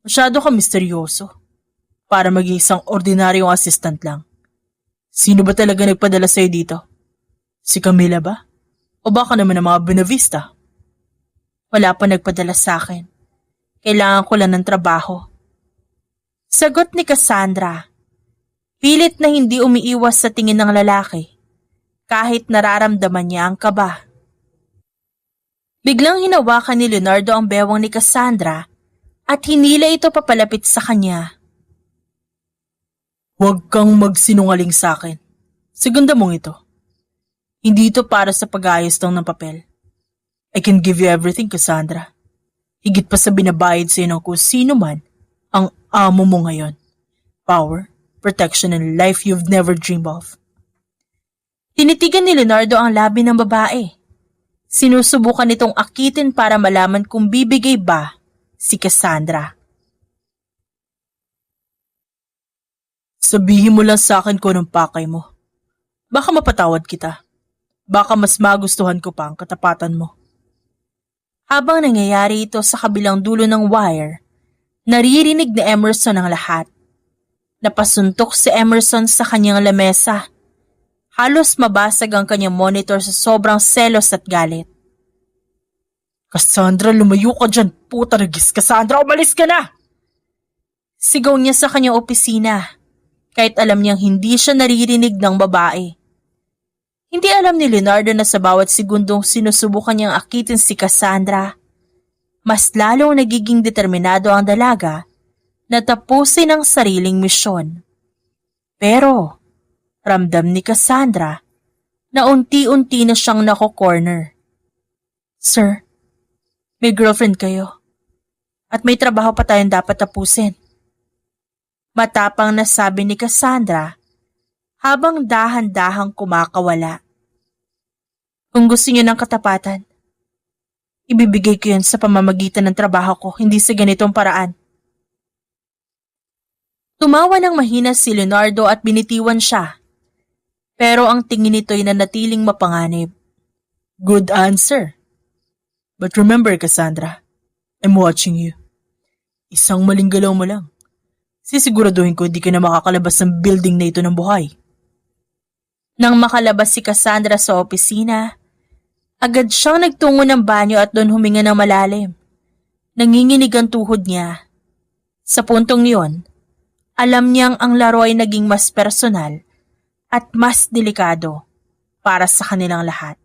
Masyado ka misteryoso para maging isang ordinaryong assistant lang. Sino ba talaga nagpadala sa'yo dito? Si Camila ba? O baka naman ang mga Benavista? Wala pa nagpadala sa akin. Kailangan ko lang ng trabaho. Sagot ni Cassandra. Pilit na hindi umiiwas sa tingin ng lalaki. Kahit nararamdaman niya ang kaba. Biglang hinawakan ni Leonardo ang bewang ni Cassandra at hinila ito papalapit sa kanya. Huwag kang magsinungaling sa akin. Segunda mong ito. Hindi ito para sa pag-ayos lang ng papel. I can give you everything, Cassandra. Higit pa sa binabayad sa iyo ng kung sino man ang amo mo ngayon. Power, protection, and life you've never dreamed of. Tinitigan ni Leonardo ang labi ng babae. Sinusubukan nitong akitin para malaman kung bibigay ba si Cassandra. Sabihin mo lang sa akin kung anong pakay mo. Baka mapatawad kita. Baka mas magustuhan ko pa ang katapatan mo. Habang nangyayari ito sa kabilang dulo ng wire, naririnig ni Emerson ang lahat. Napasuntok si Emerson sa kanyang lamesa. Halos mabasag ang kanyang monitor sa sobrang selos at galit. Cassandra, lumayo ka dyan, puta ragis. Cassandra, umalis ka na! Sigaw niya sa kanyang opisina, kahit alam niyang hindi siya naririnig ng babae. Hindi alam ni Leonardo na sa bawat segundong sinusubukan niyang akitin si Cassandra, mas lalong nagiging determinado ang dalaga na tapusin ang sariling misyon. Pero ramdam ni Cassandra na unti-unti na siyang nako-corner. Sir, may girlfriend kayo at may trabaho pa tayong dapat tapusin. Matapang na sabi ni Cassandra habang dahan-dahang kumakawala. Kung gusto niyo ng katapatan, ibibigay ko yun sa pamamagitan ng trabaho ko, hindi sa ganitong paraan. Tumawa ng mahina si Leonardo at binitiwan siya. Pero ang tingin nito'y nanatiling mapanganib. Good answer. But remember, Cassandra, I'm watching you. Isang maling galaw mo lang. Sisiguraduhin ko hindi ka na makakalabas ng building na ito ng buhay. Nang makalabas si Cassandra sa opisina, agad siyang nagtungo ng banyo at doon huminga ng malalim. Nanginginig ang tuhod niya. Sa puntong yon, alam niyang ang laro ay naging mas personal at mas delikado para sa kanilang lahat.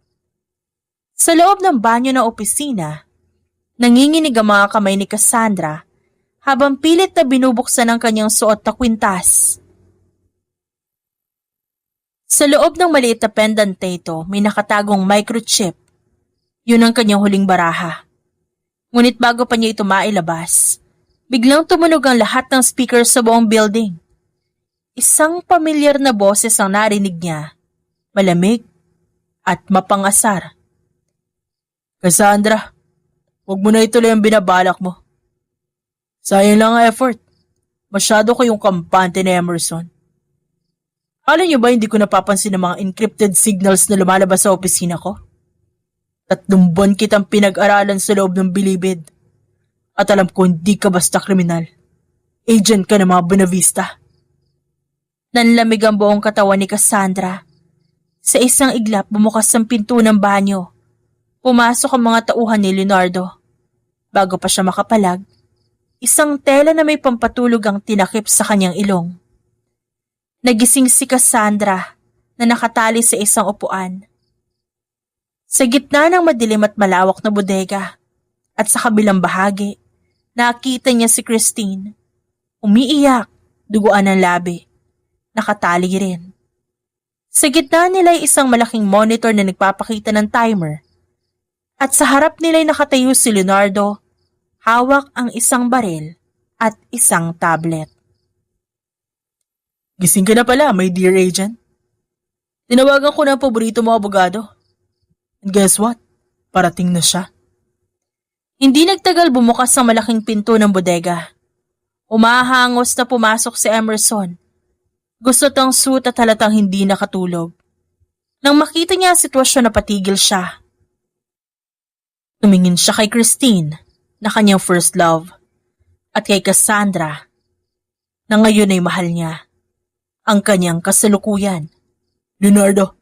Sa loob ng banyo ng opisina, nanginginig ang mga kamay ni Cassandra habang pilit na binubuksan ang kanyang suot na kwintas. Sa loob ng maliit na pendant ito, may nakatagong microchip. Yun ang kanyang huling baraha. Ngunit bago pa niya ito mailabas, biglang tumunog ang lahat ng speakers sa buong building. Isang pamilyar na boses ang narinig niya, malamig at mapangasar. Cassandra, huwag mo na ituloy ang binabalak mo. Sayang lang ang effort. Masyado kayong kampante ni Emerson. Alam niyo ba hindi ko napapansin ang mga encrypted signals na lumalabas sa opisina ko? 3 buwan kitang pinag-aralan sa loob ng bilibid. At alam ko hindi ka basta kriminal. Agent ka ng mga Buenavista. Nanlamig ang buong katawan ni Cassandra. Sa isang iglap bumukas ang pinto ng banyo. Pumasok ang mga tauhan ni Leonardo. Bago pa siya makapalag, isang tela na may pampatulog ang tinakip sa kanyang ilong. Nagising si Cassandra na nakatali sa isang upuan. Sa gitna ng madilim at malawak na bodega at sa kabilang bahagi, nakita niya si Christine. Umiiyak, duguan ng labi. Nakatali rin. Sa gitna nila ay isang malaking monitor na nagpapakita ng timer. At sa harap nila ay nakatayo si Leonardo, hawak ang isang baril at isang tablet. Gising ka na pala, my dear agent. Tinawagan ko na ang paborito mo abogado. And guess what? Parating na siya. Hindi nagtagal bumukas ang malaking pinto ng bodega. Umahangos na pumasok si Emerson. Gusto tang suit at halatang hindi nakatulog. Nang makita niya ang sitwasyon, napatigil siya. Tumingin siya kay Christine, na kanyang first love, at kay Cassandra, na ngayon ay mahal niya, ang kanyang kasalukuyan. Leonardo,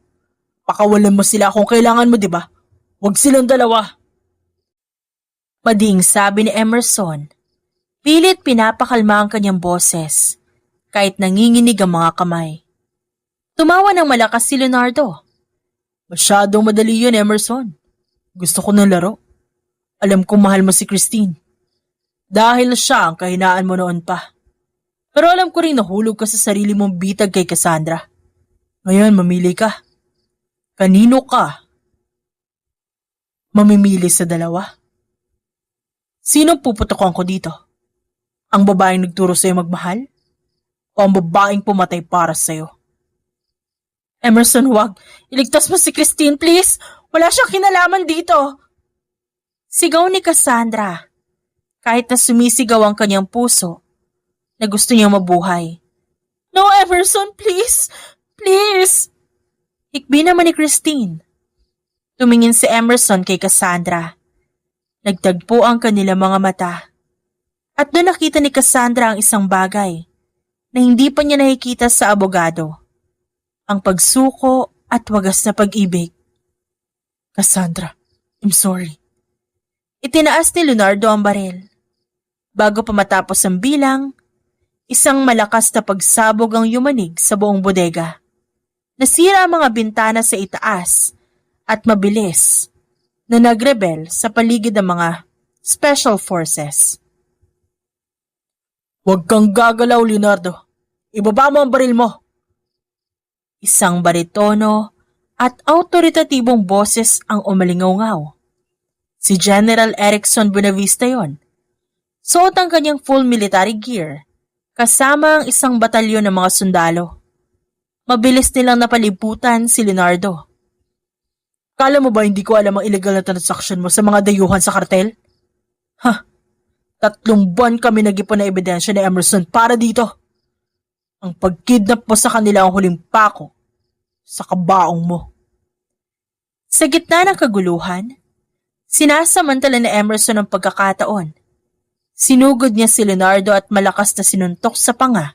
pakawalan mo sila kung kailangan mo, di ba? Huwag silang dalawa. Mading sabi ni Emerson, pilit pinapakalma ang kanyang boses, kahit nanginginig ang mga kamay. Tumawa ng malakas si Leonardo. Masyadong madali yun, Emerson. Gusto ko ng laro. Alam kong mahal mo si Christine. Dahil siya ang kahinaan mo noon pa. Pero alam ko rin nahulog ka sa sarili mong bitag kay Cassandra. Ngayon, mamili ka. Kanino ka mamimili sa dalawa? Sinong puputokan ko dito? Ang babaeng nagturo sa'yo magmahal? O ang babaeng pumatay para sa'yo? Emerson, wag. Iligtas mo si Christine, please. Wala siyang kinalaman dito. Sigaw ni Cassandra. Kahit na sumisigaw ang kanyang puso, na gusto niyang mabuhay. No, Emerson, please. Please. Hikbi naman ni Christine. Tumingin si Emerson kay Cassandra. Nagtagpo ang kanilang mga mata. At doon nakita ni Cassandra ang isang bagay na hindi pa niya nakikita sa abogado. Ang pagsuko at wagas na pag-ibig. Cassandra, I'm sorry. Itinaas ni Leonardo ang baril. Bago pa matapos ang bilang, isang malakas na pagsabog ang yumanig sa buong bodega. Nasira ang mga bintana sa itaas at mabilis na nagrebel sa paligid ng mga special forces. Huwag kang gagalaw, Leonardo. Ibaba mo ang baril mo. Isang baritono at autoritatibong boses ang umalingaw-ngaw. Si General Erickson Buenavista yon. Suot ang kanyang full military gear, kasama ang isang batalyon ng mga sundalo. Mabilis nilang napalibutan si Leonardo. Kala mo ba hindi ko alam ang illegal na transaksyon mo sa mga dayuhan sa kartel? 3 buwan kami nag-ipon na ebidensya ni Emerson para dito. Ang pagkidnap mo sa kanila ang huling pako sa kabaong mo. Sa gitna ng kaguluhan, sinasamantala ni Emerson ang pagkakataon. Sinugod niya si Leonardo at malakas na sinuntok sa panga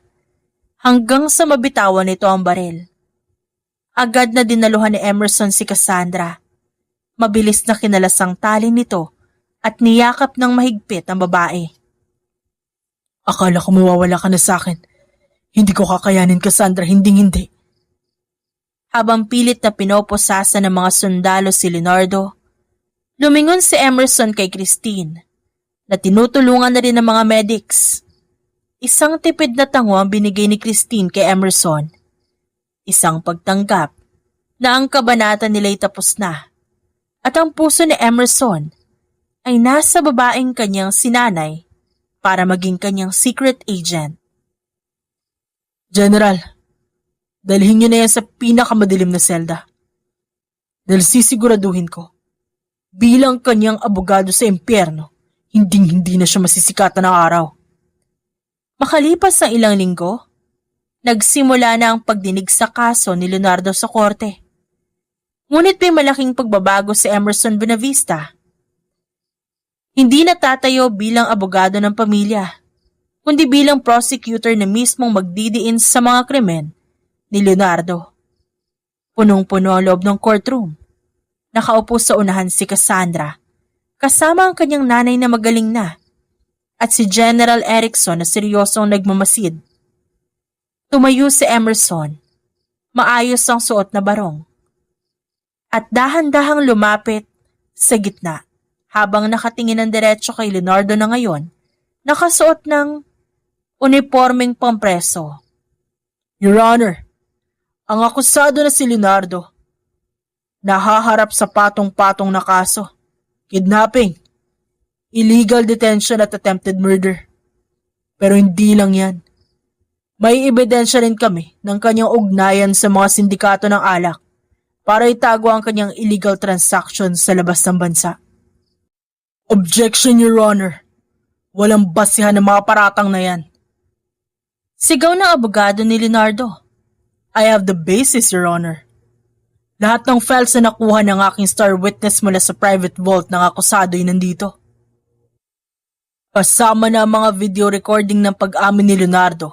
hanggang sa mabitawan nito ang baril. Agad na dinaluhan ni Emerson si Cassandra. Mabilis na kinalas ang tali nito at niyakap ng mahigpit ang babae. Akala ko mawawala ka na sa akin. Hindi ko kakayanin, Cassandra, hindi. Habang pilit na pinoposasa ng mga sundalo si Leonardo, lumingon si Emerson kay Christine na tinutulungan na rin ng mga medics. Isang tipid na tango ang binigay ni Christine kay Emerson. Isang pagtanggap na ang kabanata nila'y tapos na at ang puso ni Emerson ay nasa babaeng kanyang sinanay para maging kanyang secret agent. General, dalhin niyo na yan sa pinakamadilim na selda. Dahil sisiguraduhin ko, Bilang kanyang abogado sa impyerno, hinding-hindi na siya masisikatan ng araw. Makalipas ang ilang linggo, nagsimula na ang pagdinig sa kaso ni Leonardo sa korte. Ngunit may malaking pagbabago si Emerson Buenavista. Hindi natatayo bilang abogado ng pamilya, kundi bilang prosecutor na mismong magdidiin sa mga krimen ni Leonardo. Punong-puno ang loob ng courtroom. Nakaupo sa unahan si Cassandra, kasama ang kanyang nanay na magaling na, at si General Erickson na seryosong nagmamasid. Tumayo si Emerson, maayos ang suot na barong, at dahan-dahang lumapit sa gitna habang nakatingin ng diretso kay Leonardo na ngayon, nakasuot ng uniformeng pampreso. Your Honor, ang akusado na si Leonardo, nahaharap sa patong-patong na kaso, kidnapping, illegal detention at attempted murder. Pero hindi lang yan. May ebidensya rin kami ng kanyang ugnayan sa mga sindikato ng alak para itago ang kanyang illegal transactions sa labas ng bansa. Objection, Your Honor. Walang basihan ng mga paratang na yan. Sigaw ng abogado ni Leonardo. I have the basis, Your Honor. Lahat ng files na nakuha ng aking star witness mula sa private vault ng akusado ay nandito. Kasama na ang mga video recording ng pag-amin ni Leonardo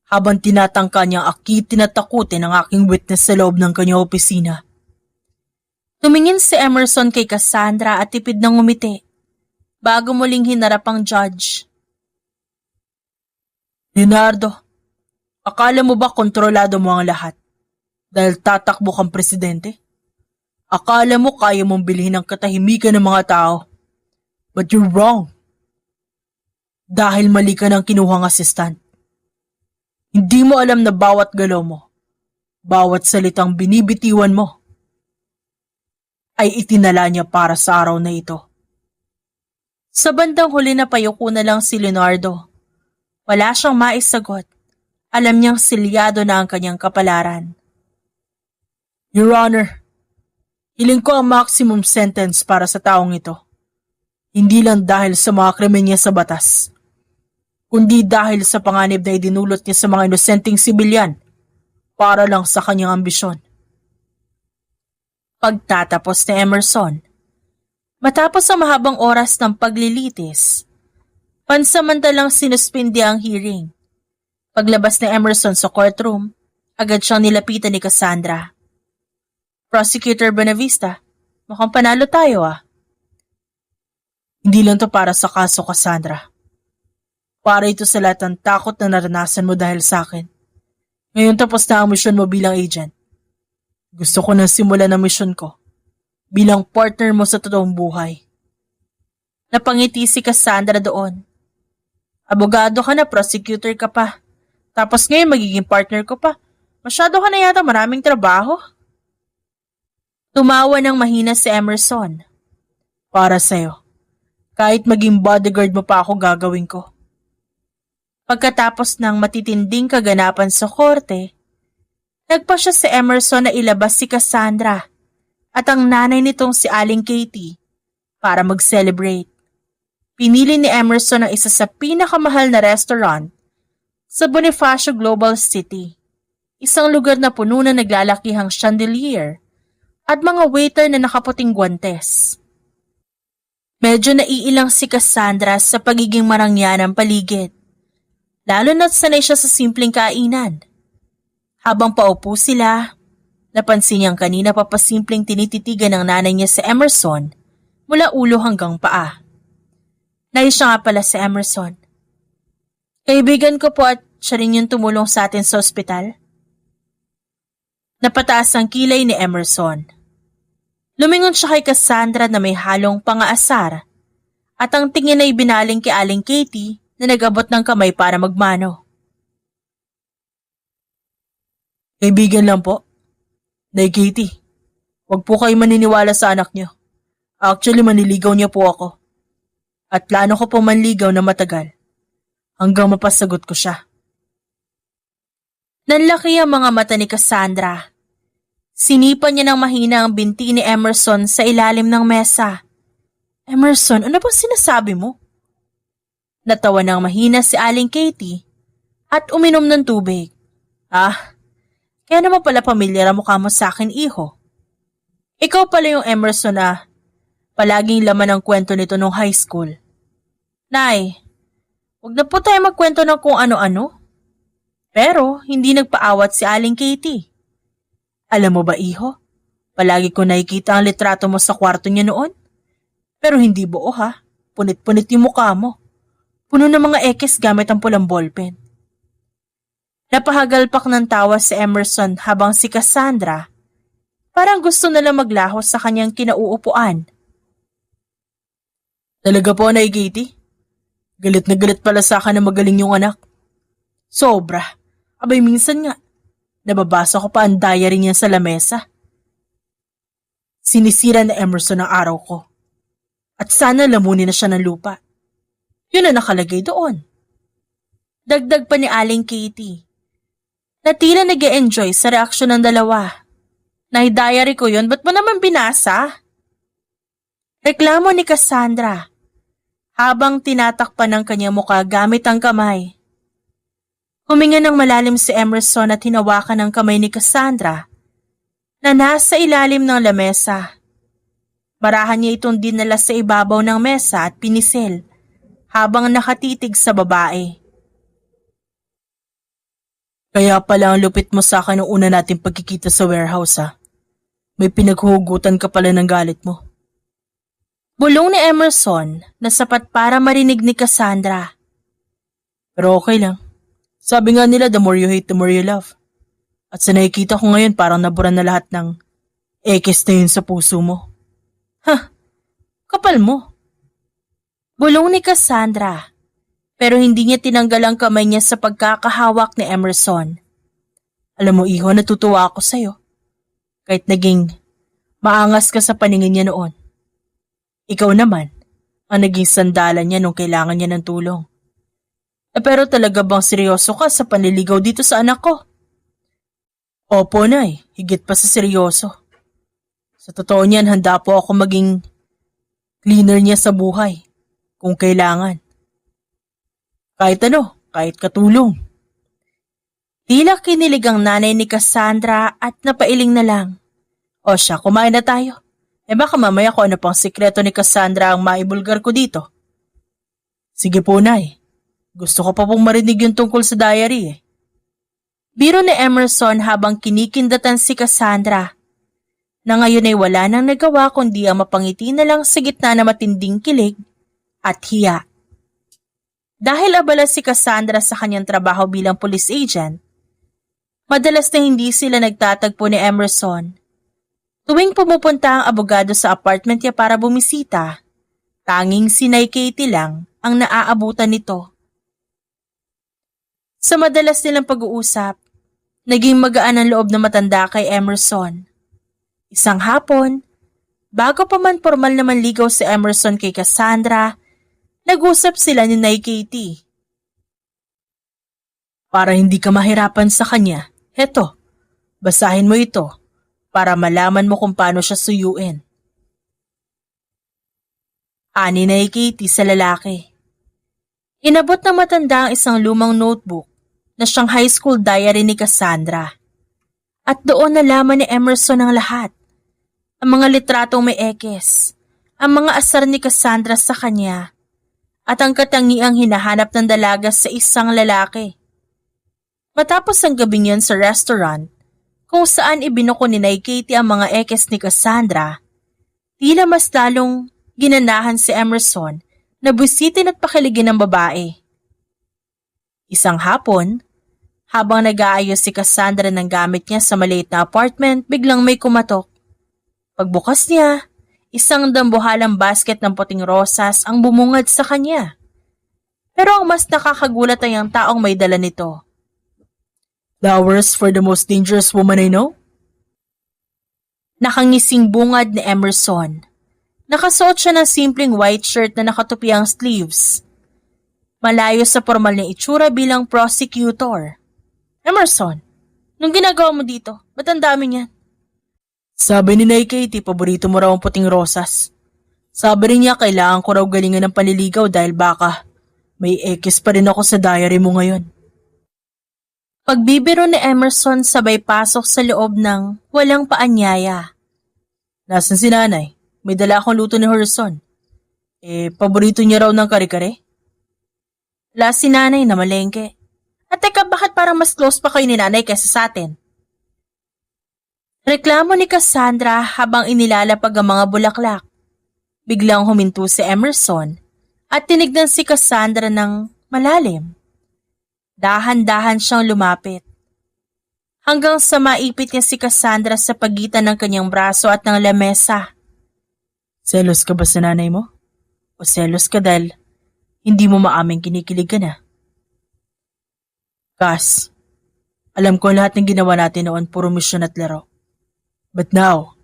habang tinatangka niyang akitin at takutin ang aking witness sa loob ng kanyang opisina. Tumingin si Emerson kay Cassandra at tipid ng ngumiti bago muling hinarap ang judge. Leonardo, akala mo ba kontrolado mo ang lahat? Dahil tatakbo kang presidente? Akala mo kaya mong bilhin ang katahimikan ng mga tao? But you're wrong. Dahil mali ka ng kinuhang assistant. Hindi mo alam na bawat galaw mo, bawat salitang binibitiwan mo, ay itinala niya para sa araw na ito. Sa bandang huli na payuko na lang si Leonardo. Wala siyang maisagot. Alam niyang silyado na ang kanyang kapalaran. Your Honor, hiling ko ang maximum sentence para sa taong ito. Hindi lang dahil sa mga krimen niya sa batas, kundi dahil sa panganib na idinulot niya sa mga inosenteng sibilyan para lang sa kanyang ambisyon. Pagtatapos ni Emerson, matapos ang mahabang oras ng paglilitis, pansamantalang sinuspindi ang hearing. Paglabas ni Emerson sa courtroom, agad siyang nilapitan ni Cassandra. Prosecutor Buenavista, mukhang panalo tayo ah. Hindi lang to para sa kaso, Cassandra. Para ito sa lahat ng takot na naranasan mo dahil sa akin. Ngayon tapos na ang misyon mo bilang agent. Gusto ko na simulan ang misyon ko bilang partner mo sa totoong buhay. Napangiti si Cassandra doon. Abogado ka na, prosecutor ka pa. Tapos ngayon magiging partner ko pa. Masyado ka na yata maraming trabaho. Tumawa ng mahina si Emerson. Para sa'yo. Kahit maging bodyguard mo pa ako gagawin ko. Pagkatapos ng matitinding kaganapan sa korte, nagpasya si Emerson na ilabas si Cassandra at ang nanay nitong si Aling Katie para mag-celebrate. Pinili ni Emerson ang isa sa pinakamahal na restaurant sa Bonifacio Global City, isang lugar na puno na naglalakihang chandelier at mga waiter na nakaputing guwantes. Medyo naiilang si Cassandra sa pagiging marangya ng paligid, lalo na't sanay siya sa simpleng kainan. Habang paupo sila, napansin niyang kanina papasimpleng tinititigan ng nanay niya si Emerson mula ulo hanggang paa. Nais siya nga pala si Emerson. Kaibigan ko po at siya rin yung tumulong sa atin sa ospital. Napataas ang kilay ni Emerson. Lumingon siya kay Cassandra na may halong pangaasar at ang tingin ay binaling kay Aling Katie na nag-abot ng kamay para magmano. Kaibigan lang po. Nay Katie, huwag po kayo maniniwala sa anak niyo. Actually, maniligaw niya po ako. At plano ko po manligaw na matagal hanggang mapasagot ko siya. Nanlaki ang mga mata ni Cassandra. Sinipa niya ng mahina ang binti ni Emerson sa ilalim ng mesa Emerson, ano bang sinasabi mo? Natawa ng mahina si Aling Katie at uminom ng tubig. Kaya naman pala pamilyar ang mukha mo sa akin, iho. Ikaw pala yung Emerson na palaging laman ang kwento nito nung high school. Nay, huwag na po tayo magkwento ng kung ano-ano. Pero hindi nagpaawat si Aling Katie. Alam mo ba, iho? Palagi ko nakikita ang litrato mo sa kwarto niya noon. Pero hindi buo ha. Punit-punit yung mukha mo. Puno ng mga ekes gamit ang pulang ballpen. Napahagalpak ng tawa si Emerson habang si Cassandra parang gusto nalang maglaho sa kanyang kinauupuan. Talaga po, Nay Katie? Galit na galit pala sa akin na magaling yung anak. Sobra. Abay minsan nga, nababasa ko pa ang diary niya sa lamesa. Sinisira na Emerson ang araw ko. At sana lamunin na siya ng lupa. Yun ang nakalagay doon. Dagdag pa ni Aling Katie. Na tila nag-e-enjoy sa reaksyon ng dalawa. Diary ko yun, ba't mo naman binasa? Reklamo ni Cassandra habang tinatakpan ng kanyang mukha gamit ang kamay. Huminga ng malalim si Emerson at hinawakan ang kamay ni Cassandra na nasa ilalim ng lamesa. Barahan niya itong dinala sa ibabaw ng mesa at pinisil habang nakatitig sa babae. Kaya pala ang lupit mo sa akin nung una nating pagkikita sa warehouse ha. May pinaghuhugutan ka pala ng galit mo. Bulong ni Emerson na sapat para marinig ni Cassandra. Pero okay lang. Sabi nga nila the more you hate, the more you love. At sa nakikita ko ngayon parang nabura na lahat ng ekes na yun sa puso mo. Kapal mo. Bulong ni Cassandra, pero hindi niya tinanggal ang kamay niya sa pagkakahawak ni Emerson. Alam mo, iho, natutuwa ako sa'yo. Kahit naging maangas ka sa paningin niya noon. Ikaw naman, ang naging sandalan niya nung kailangan niya ng tulong. Pero talaga bang seryoso ka sa panliligaw dito sa anak ko? Opo, Nay, higit pa sa seryoso. Sa totoo niyan, handa po ako maging cleaner niya sa buhay, kung kailangan. Kahit ano, kahit katulong. Tila kinilig ang nanay ni Cassandra at napailing na lang. O siya, kumain na tayo. Baka mamaya ko ano pang sikreto ni Cassandra ang maibulgar ko dito. Sige po, Nay. Gusto ko pa pong marinig yung tungkol sa diary eh. Biro ni Emerson habang kinikindatan si Cassandra na ngayon ay wala nang nagawa kundi ang mapangiti na lang sa gitna na matinding kilig at hiya. Dahil abala si Cassandra sa kanyang trabaho bilang police agent, madalas na hindi sila nagtatagpo ni Emerson. Tuwing pumupunta ang abogado sa apartment niya para bumisita, tanging si Nay Katie lang ang naaabutan nito. Sa madalas nilang pag-uusap, naging magaan ang loob na matanda kay Emerson. Isang hapon, bago pa man formal na manligaw si Emerson kay Cassandra, nag-usap sila ni Nay Katie. Para hindi ka mahirapan sa kanya, heto, basahin mo ito para malaman mo kung paano siya suyuin. Ani Nay Katie sa lalaki. Inabot ng matanda ang isang lumang notebook na siyang high school diary ni Cassandra. At doon nalaman ni Emerson ang lahat. Ang mga litratong may ekes, ang mga asar ni Cassandra sa kanya, at ang katangiang hinahanap ng dalaga sa isang lalaki. Matapos ang gabing yun sa restaurant, kung saan ibinuko ni Nay Katie ang mga ekes ni Cassandra, tila mas lalong ginanahan si Emerson na busitin at pakiligin ng babae. Isang hapon, habang nag-aayos si Cassandra ng gamit niya sa maliit na apartment, biglang may kumatok. Pagbukas niya, isang dambuhalang basket ng puting rosas ang bumungad sa kanya. Pero ang mas nakakagulat ay ang taong may dala nito. Flowers for the most dangerous woman I know? Nakangising bungad ni Emerson. Nakasuot siya ng simpleng white shirt na nakatupi ang sleeves. Malayo sa formal na itsura bilang prosecutor. Emerson, nung ginagawa mo dito, ba't ang dami niyan? Sabi ni Nay Katie, paborito mo raw ang puting rosas. Sabi rin niya kailangan ko raw galingan ng panliligaw dahil baka may ekis pa rin ako sa diary mo ngayon. Pagbibiro ni Emerson sabay pasok sa loob ng walang paanyaya. Nasaan si nanay? May dala akong luto ni Horizon. Paborito niya raw ng kare-kare? Wala si nanay na malengke. At teka, bakit parang mas close pa kayo ni nanay kaysa sa atin? Reklamo ni Cassandra habang inilalapag ang mga bulaklak. Biglang huminto si Emerson at tinignan si Cassandra ng malalim. Dahan-dahan siyang lumapit. Hanggang sa maipit niya si Cassandra sa pagitan ng kanyang braso at ng lamesa. Selos ka ba sa nanay mo? O selos ka dahil hindi mo maaming kinikilig ka na? Cass, alam ko lahat ng ginawa natin noon puro misyon at laro. But now,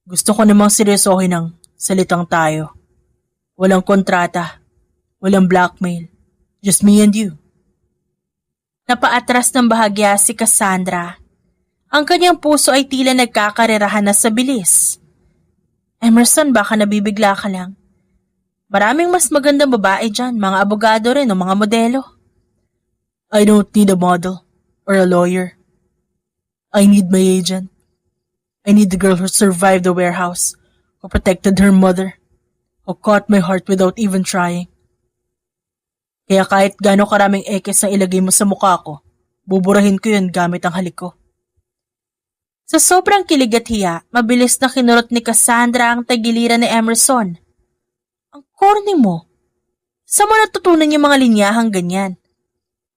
gusto ko namang seryosohin ng salitang tayo. Walang kontrata, walang blackmail, just me and you. Napaatras ng bahagya si Cassandra. Ang kanyang puso ay tila nagkakarerahan na sa bilis. Emerson, baka nabibigla ka lang. Maraming mas magandang babae dyan, mga abogado rin o mga modelo. I don't need a model or a lawyer. I need my agent. I need the girl who survived the warehouse, who protected her mother, who caught my heart without even trying. Kaya kahit gaano karaming ekes ang ilagay mo sa mukha ko, buburahin ko yun gamit ang halik ko. Sa sobrang kilig at hiya, mabilis na kinurot ni Cassandra ang tagiliran ni Emerson. Ang corny mo. Saan mo natutunan yung mga linyahang ganyan?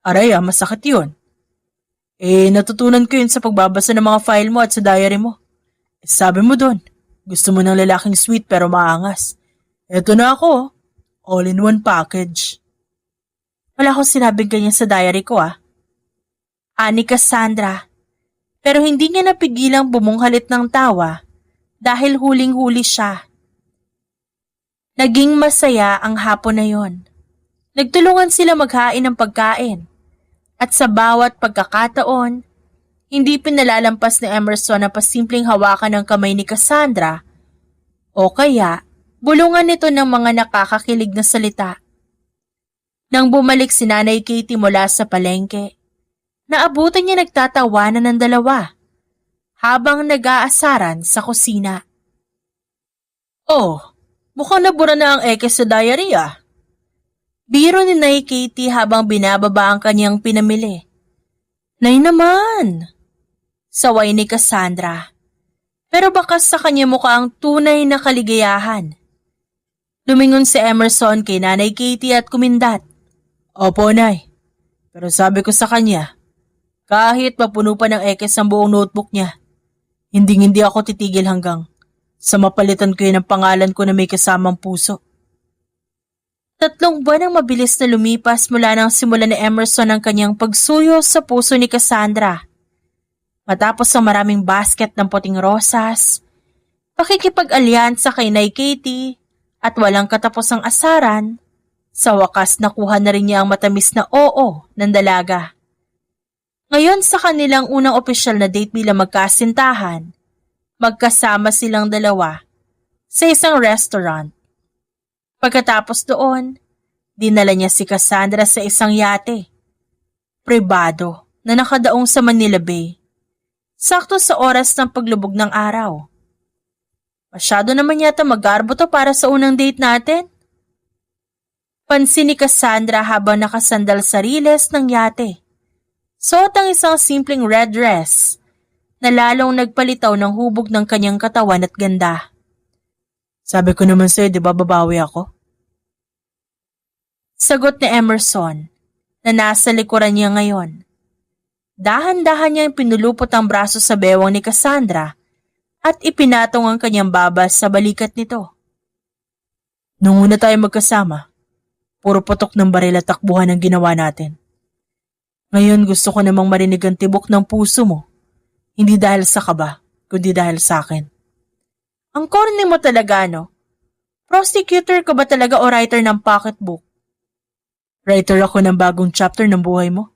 Aray masakit yun. Natutunan ko yun sa pagbabasa ng mga file mo at sa diary mo. Sabi mo doon, gusto mo ng lalaking sweet pero maangas. Eto na ako, all in one package. Wala akong sinabing ganyan sa diary ko Ani Cassandra. Pero hindi niya napigilang bumunghalit ng tawa dahil huling-huli siya. Naging masaya ang hapon na yon. Nagtulungan sila maghain ng pagkain. At sa bawat pagkakataon, hindi pinalalampas ni Emerson ang pasimpleng hawakan ng kamay ni Cassandra o kaya bulungan nito ng mga nakakakilig na salita. Nang bumalik si Nanay Katie mula sa palengke, naabutan niya nagtatawanan ng dalawa habang nag-aasaran sa kusina. Oh, mukhang nabura na ang ekes sa diary Biro ni Nay Katie habang binababa ang kanyang pinamili. Nay naman! Saway ni Cassandra. Pero bakas sa kanya mukha ang tunay na kaligayahan. Lumingon si Emerson kay Nanay Katie at kumindat. Opo, Nay. Pero sabi ko sa kanya, kahit mapuno pa ng ekes ang buong notebook niya, hindi ako titigil hanggang sa mapalitan ko yun ang pangalan ko na may kasamang puso. 3 buwan ang mabilis na lumipas mula nang simula ni Emerson ang kanyang pagsuyo sa puso ni Cassandra. Matapos ang maraming basket ng puting rosas, pakikipag-alyansa kay Nay Katie at walang katapusang asaran, sa wakas nakuha na rin niya ang matamis na oo ng dalaga. Ngayon sa kanilang unang opisyal na date bilang magkasintahan, magkasama silang dalawa sa isang restaurant. Pagkatapos doon, dinala niya si Cassandra sa isang yate, pribado na nakadaong sa Manila Bay, sakto sa oras ng paglubog ng araw. Masyado naman yata magarbo to para sa unang date natin. Pansin ni Cassandra habang nakasandal sa riles ng yate. Suot ang isang simpleng red dress na lalong nagpalitaw ng hubog ng kanyang katawan at ganda. Sabi ko naman sa'yo, di ba babawi ako? Sagot ni Emerson na nasa likuran niya ngayon. Dahan-dahan niya pinulupot ang braso sa bewang ni Cassandra at ipinatong ang kanyang babas sa balikat nito. Nung una tayo magkasama, puro putok ng baril at takbuhan ang ginawa natin. Ngayon gusto ko namang marinig ang tibok ng puso mo, hindi dahil sa kaba, kundi dahil sa akin. Ang corny mo talaga, no? Prosecutor ka ba talaga o writer ng pocketbook? Writer ako ng bagong chapter ng buhay mo.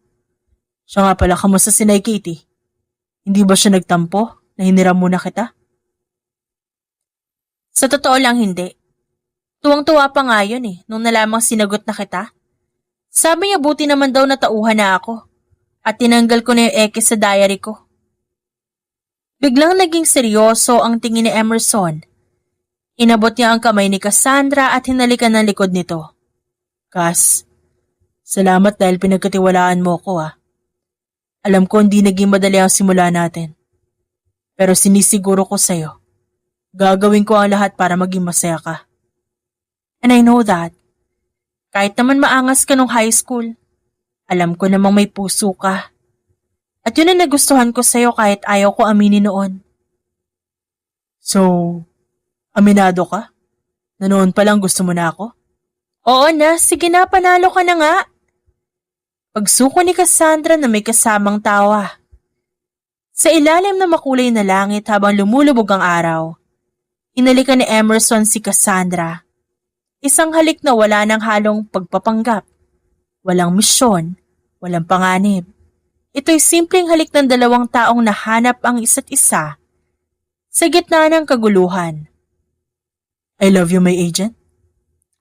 Siya nga pala, kamusta si Nay Katie? Hindi ba siya nagtampo na hiniram muna kita? Sa totoo lang hindi. Tuwang-tuwa pa nga yun nung nalamang sinagot na kita. Sabi niya buti naman daw natauhan na ako at tinanggal ko na yung eke sa diary ko. Biglang naging seryoso ang tingin ni Emerson. Inabot niya ang kamay ni Cassandra at hinalikan ng likod nito. Cass, salamat dahil pinagkatiwalaan mo ko Alam ko hindi naging madali ang simula natin. Pero sinisiguro ko sa'yo, gagawin ko ang lahat para maging masaya ka. And I know that. Kahit naman maangas ka nung high school, alam ko namang may puso ka. At yun ang nagustuhan ko sa'yo kahit ayaw ko aminin noon. So, aminado ka? Na noon pa lang gusto mo na ako? Oo na, sige na, panalo ka na nga. Pagsuko ni Cassandra na may kasamang tawa. Sa ilalim na makulay na langit habang lumulubog ang araw, hinalikan ni Emerson si Cassandra. Isang halik na wala ng halong pagpapanggap. Walang misyon, walang panganib. Ito'y simpleng halik ng dalawang taong nahanap ang isa't isa sa gitna ng kaguluhan. I love you, my agent.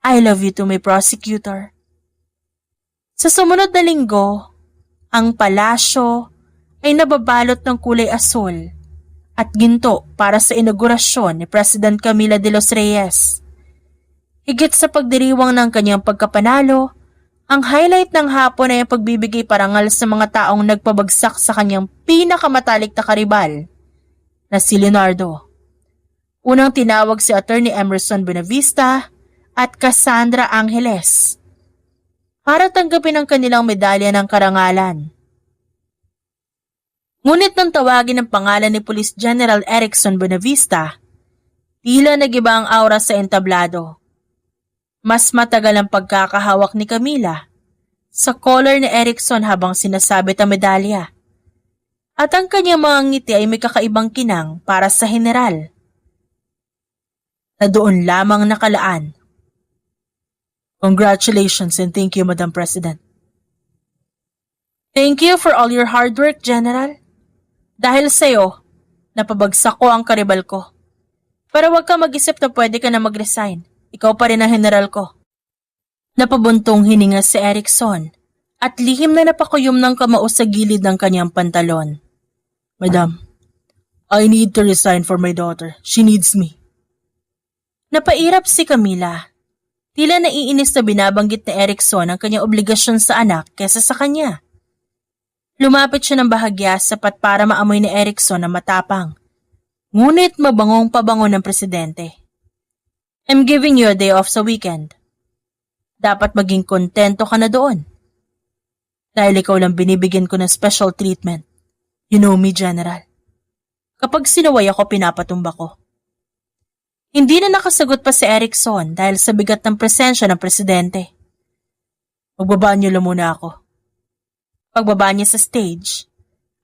I love you too, my prosecutor. Sa sumunod na linggo, ang palasyo ay nababalot ng kulay asul at ginto para sa inaugurasyon ni President Camila de los Reyes. Higit sa pagdiriwang ng kanyang pagkapanalo, ang highlight ng hapon ay ang pagbibigay parangal sa mga taong nagpabagsak sa kanyang pinakamatalik na karibal na si Leonardo. Unang tinawag si Attorney Emerson Buenavista at Cassandra Angeles para tanggapin ang kanilang medalya ng karangalan. Ngunit nang tawagin ang pangalan ni Police General Erickson Buenavista, tila nagiba ang aura sa entablado. Mas matagal ang pagkakahawak ni Camila sa collar ni Erickson habang sinasabit ang medalya. At ang kanyang mga ngiti ay may kakaibang kinang para sa general na doon lamang nakalaan. Congratulations and thank you, Madam President. Thank you for all your hard work, General. Dahil sa'yo, napabagsak ko ang karibal ko. Pero huwag ka mag-isip na pwede ka na mag-resign. Ikaw pa rin ang general ko. Napabuntong hininga si Erickson at lihim na napakuyom ng kamao sa gilid ng kanyang pantalon. Madam, I need to resign for my daughter. She needs me. Napairap si Camila. Tila naiinis na binabanggit ni Erickson ang kanyang obligasyon sa anak kesa sa kanya. Lumapit siya ng bahagya sapat para maamoy ni Erickson na matapang. Ngunit mabangong pabango ng presidente. I'm giving you a day off sa weekend. Dapat maging kontento ka na doon. Dahil ikaw lang binibigyan ko ng special treatment. You know me, General. Kapag sinaway ako, pinapatumba ko. Hindi na nakasagot pa si Erickson dahil sa bigat ng presensya ng presidente. Magbabanyo lang muna ako. Pagbaba niya sa stage,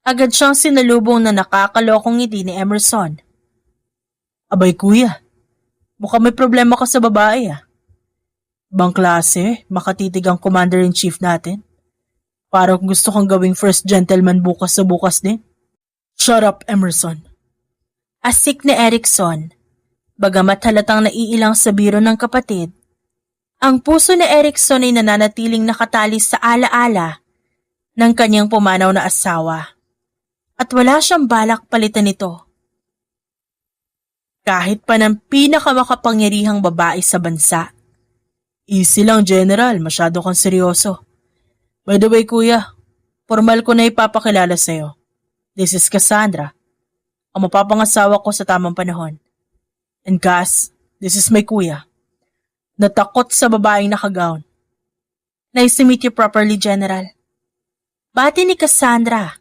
agad siyang sinalubong na nakakalokong ngiti ni Emerson. Abay kuya, mukhang may problema ka sa babae Bang klase, makatitig ang commander-in-chief natin. Parang gusto kang gawing first gentleman bukas sa bukas din. Shut up, Emerson. Asik ni Erickson. Bagamat halatang naiilang sa biro ng kapatid, ang puso ni Erickson ay nananatiling nakatali sa alaala ng kanyang pumanaw na asawa at wala siyang balak palitan nito. Kahit pa ng pinakamakapangyarihang babae sa bansa. Easy lang, General. Masyado kang seryoso. By the way, kuya, formal ko na ipapakilala sa'yo. This is Cassandra, ang mapapangasawa ko sa tamang panahon. And Cass, this is my kuya. Natakot sa babaeng nakagown. Nice to meet you properly, General. Bati ni Cassandra.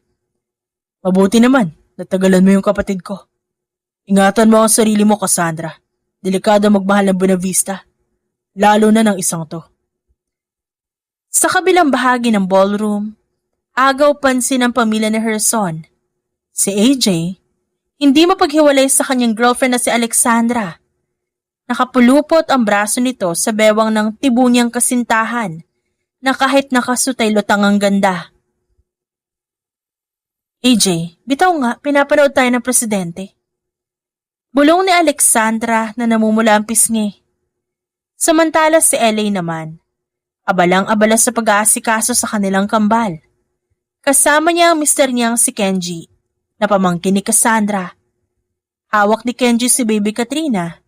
Mabuti naman, natagalan mo yung kapatid ko. Ingatan mo ang sarili mo, Cassandra. Delikado magmahal ng Buenavista. Lalo na ng isang to. Sa kabilang bahagi ng ballroom, agaw pansin ng pamilya ni Herson. Si AJ, hindi mapaghiwalay sa kanyang girlfriend na si Alexandra. Nakapulupot ang braso nito sa bewang ng tibo niyang kasintahan na kahit nakasutay lutang ang ganda. AJ, bitaw nga, pinapanood tayo ng presidente. Bulong ni Alexandra na namumula ang pisngi. Samantala si LA naman, abalang-abala sa pag-aasikaso sa kanilang kambal. Kasama niya ang mister niyang si Kenji, na pamangkin ni Cassandra. Hawak ni Kenji si baby Katrina,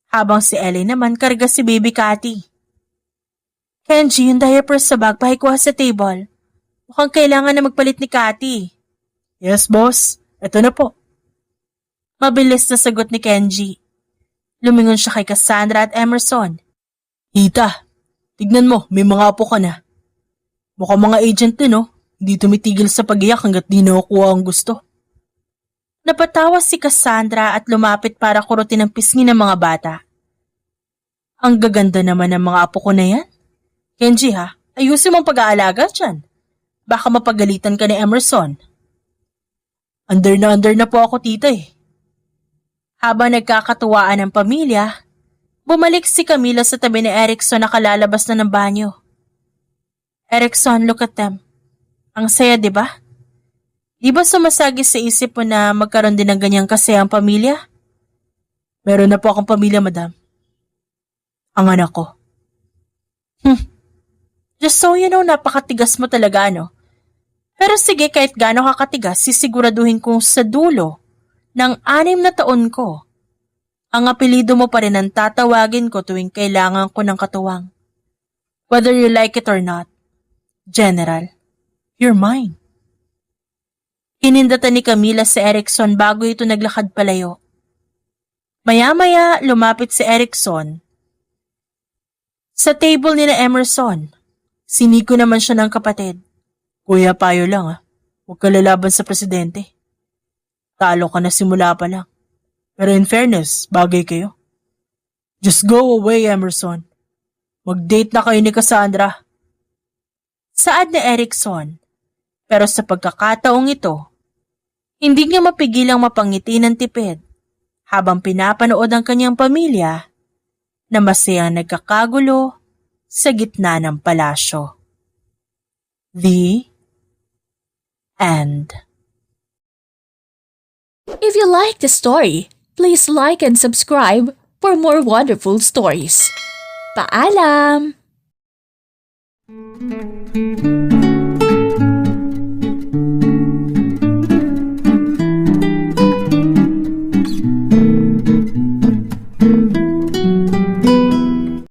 habang si LA naman karga si baby Cathy. Kenji, yung diaper sa bag, pahikuha sa table. Mukhang kailangan na magpalit ni Cathy. Yes, boss. Ito na po. Mabilis na sagot ni Kenji. Lumingon siya kay Cassandra at Emerson. Hita, tignan mo, may mga apo ka na. Mukhang mga agent din, no? Hindi tumitigil sa pag-iyak hanggat di nakukuha ang gusto. Napatawa si Cassandra at lumapit para kurutin ang pisngi ng mga bata. Ang gaganda naman ng mga apo ko na yan. Kenji ha, ayusin mong pag-aalaga dyan. Baka mapagalitan ka ni Emerson. Under na po ako, tita eh. Habang nagkakatuwaan ang pamilya, bumalik si Camila sa tabi ni Erickson na kalalabas na ng banyo. Erickson, look at them. Ang saya, di ba? Di ba sumasagi sa isip mo na magkaroon din ng ganyang kasayang pamilya? Meron na po akong pamilya, madam. Ang anak ko. Just so you know, napakatigas mo talaga, no? Pero sige, kahit gaano kakatigas, sisiguraduhin kong sa dulo ng 6 na taon ko, ang apelido mo pa rin ang tatawagin ko tuwing kailangan ko ng katuwang. Whether you like it or not, General, you're mine. Hinindatan ni Camila si Erickson bago ito naglakad palayo. Maya-maya, lumapit si Erickson sa table ni na Emerson. Siniko naman siya ng kapatid. Kuya, payo lang ah. Huwag ka lalaban sa presidente. Talo ka na simula pa lang. Pero in fairness, bagay kayo. Just go away, Emerson. Mag-date na kayo ni Cassandra. Saad ni Erickson. Pero sa pagkakataong ito, hindi niya mapigilang mapangiti ng tipid habang pinapanood ang kanyang pamilya na masayang nagkakagulo sa gitna ng palasyo. The End. If you like the story, please like and subscribe for more wonderful stories. Paalam!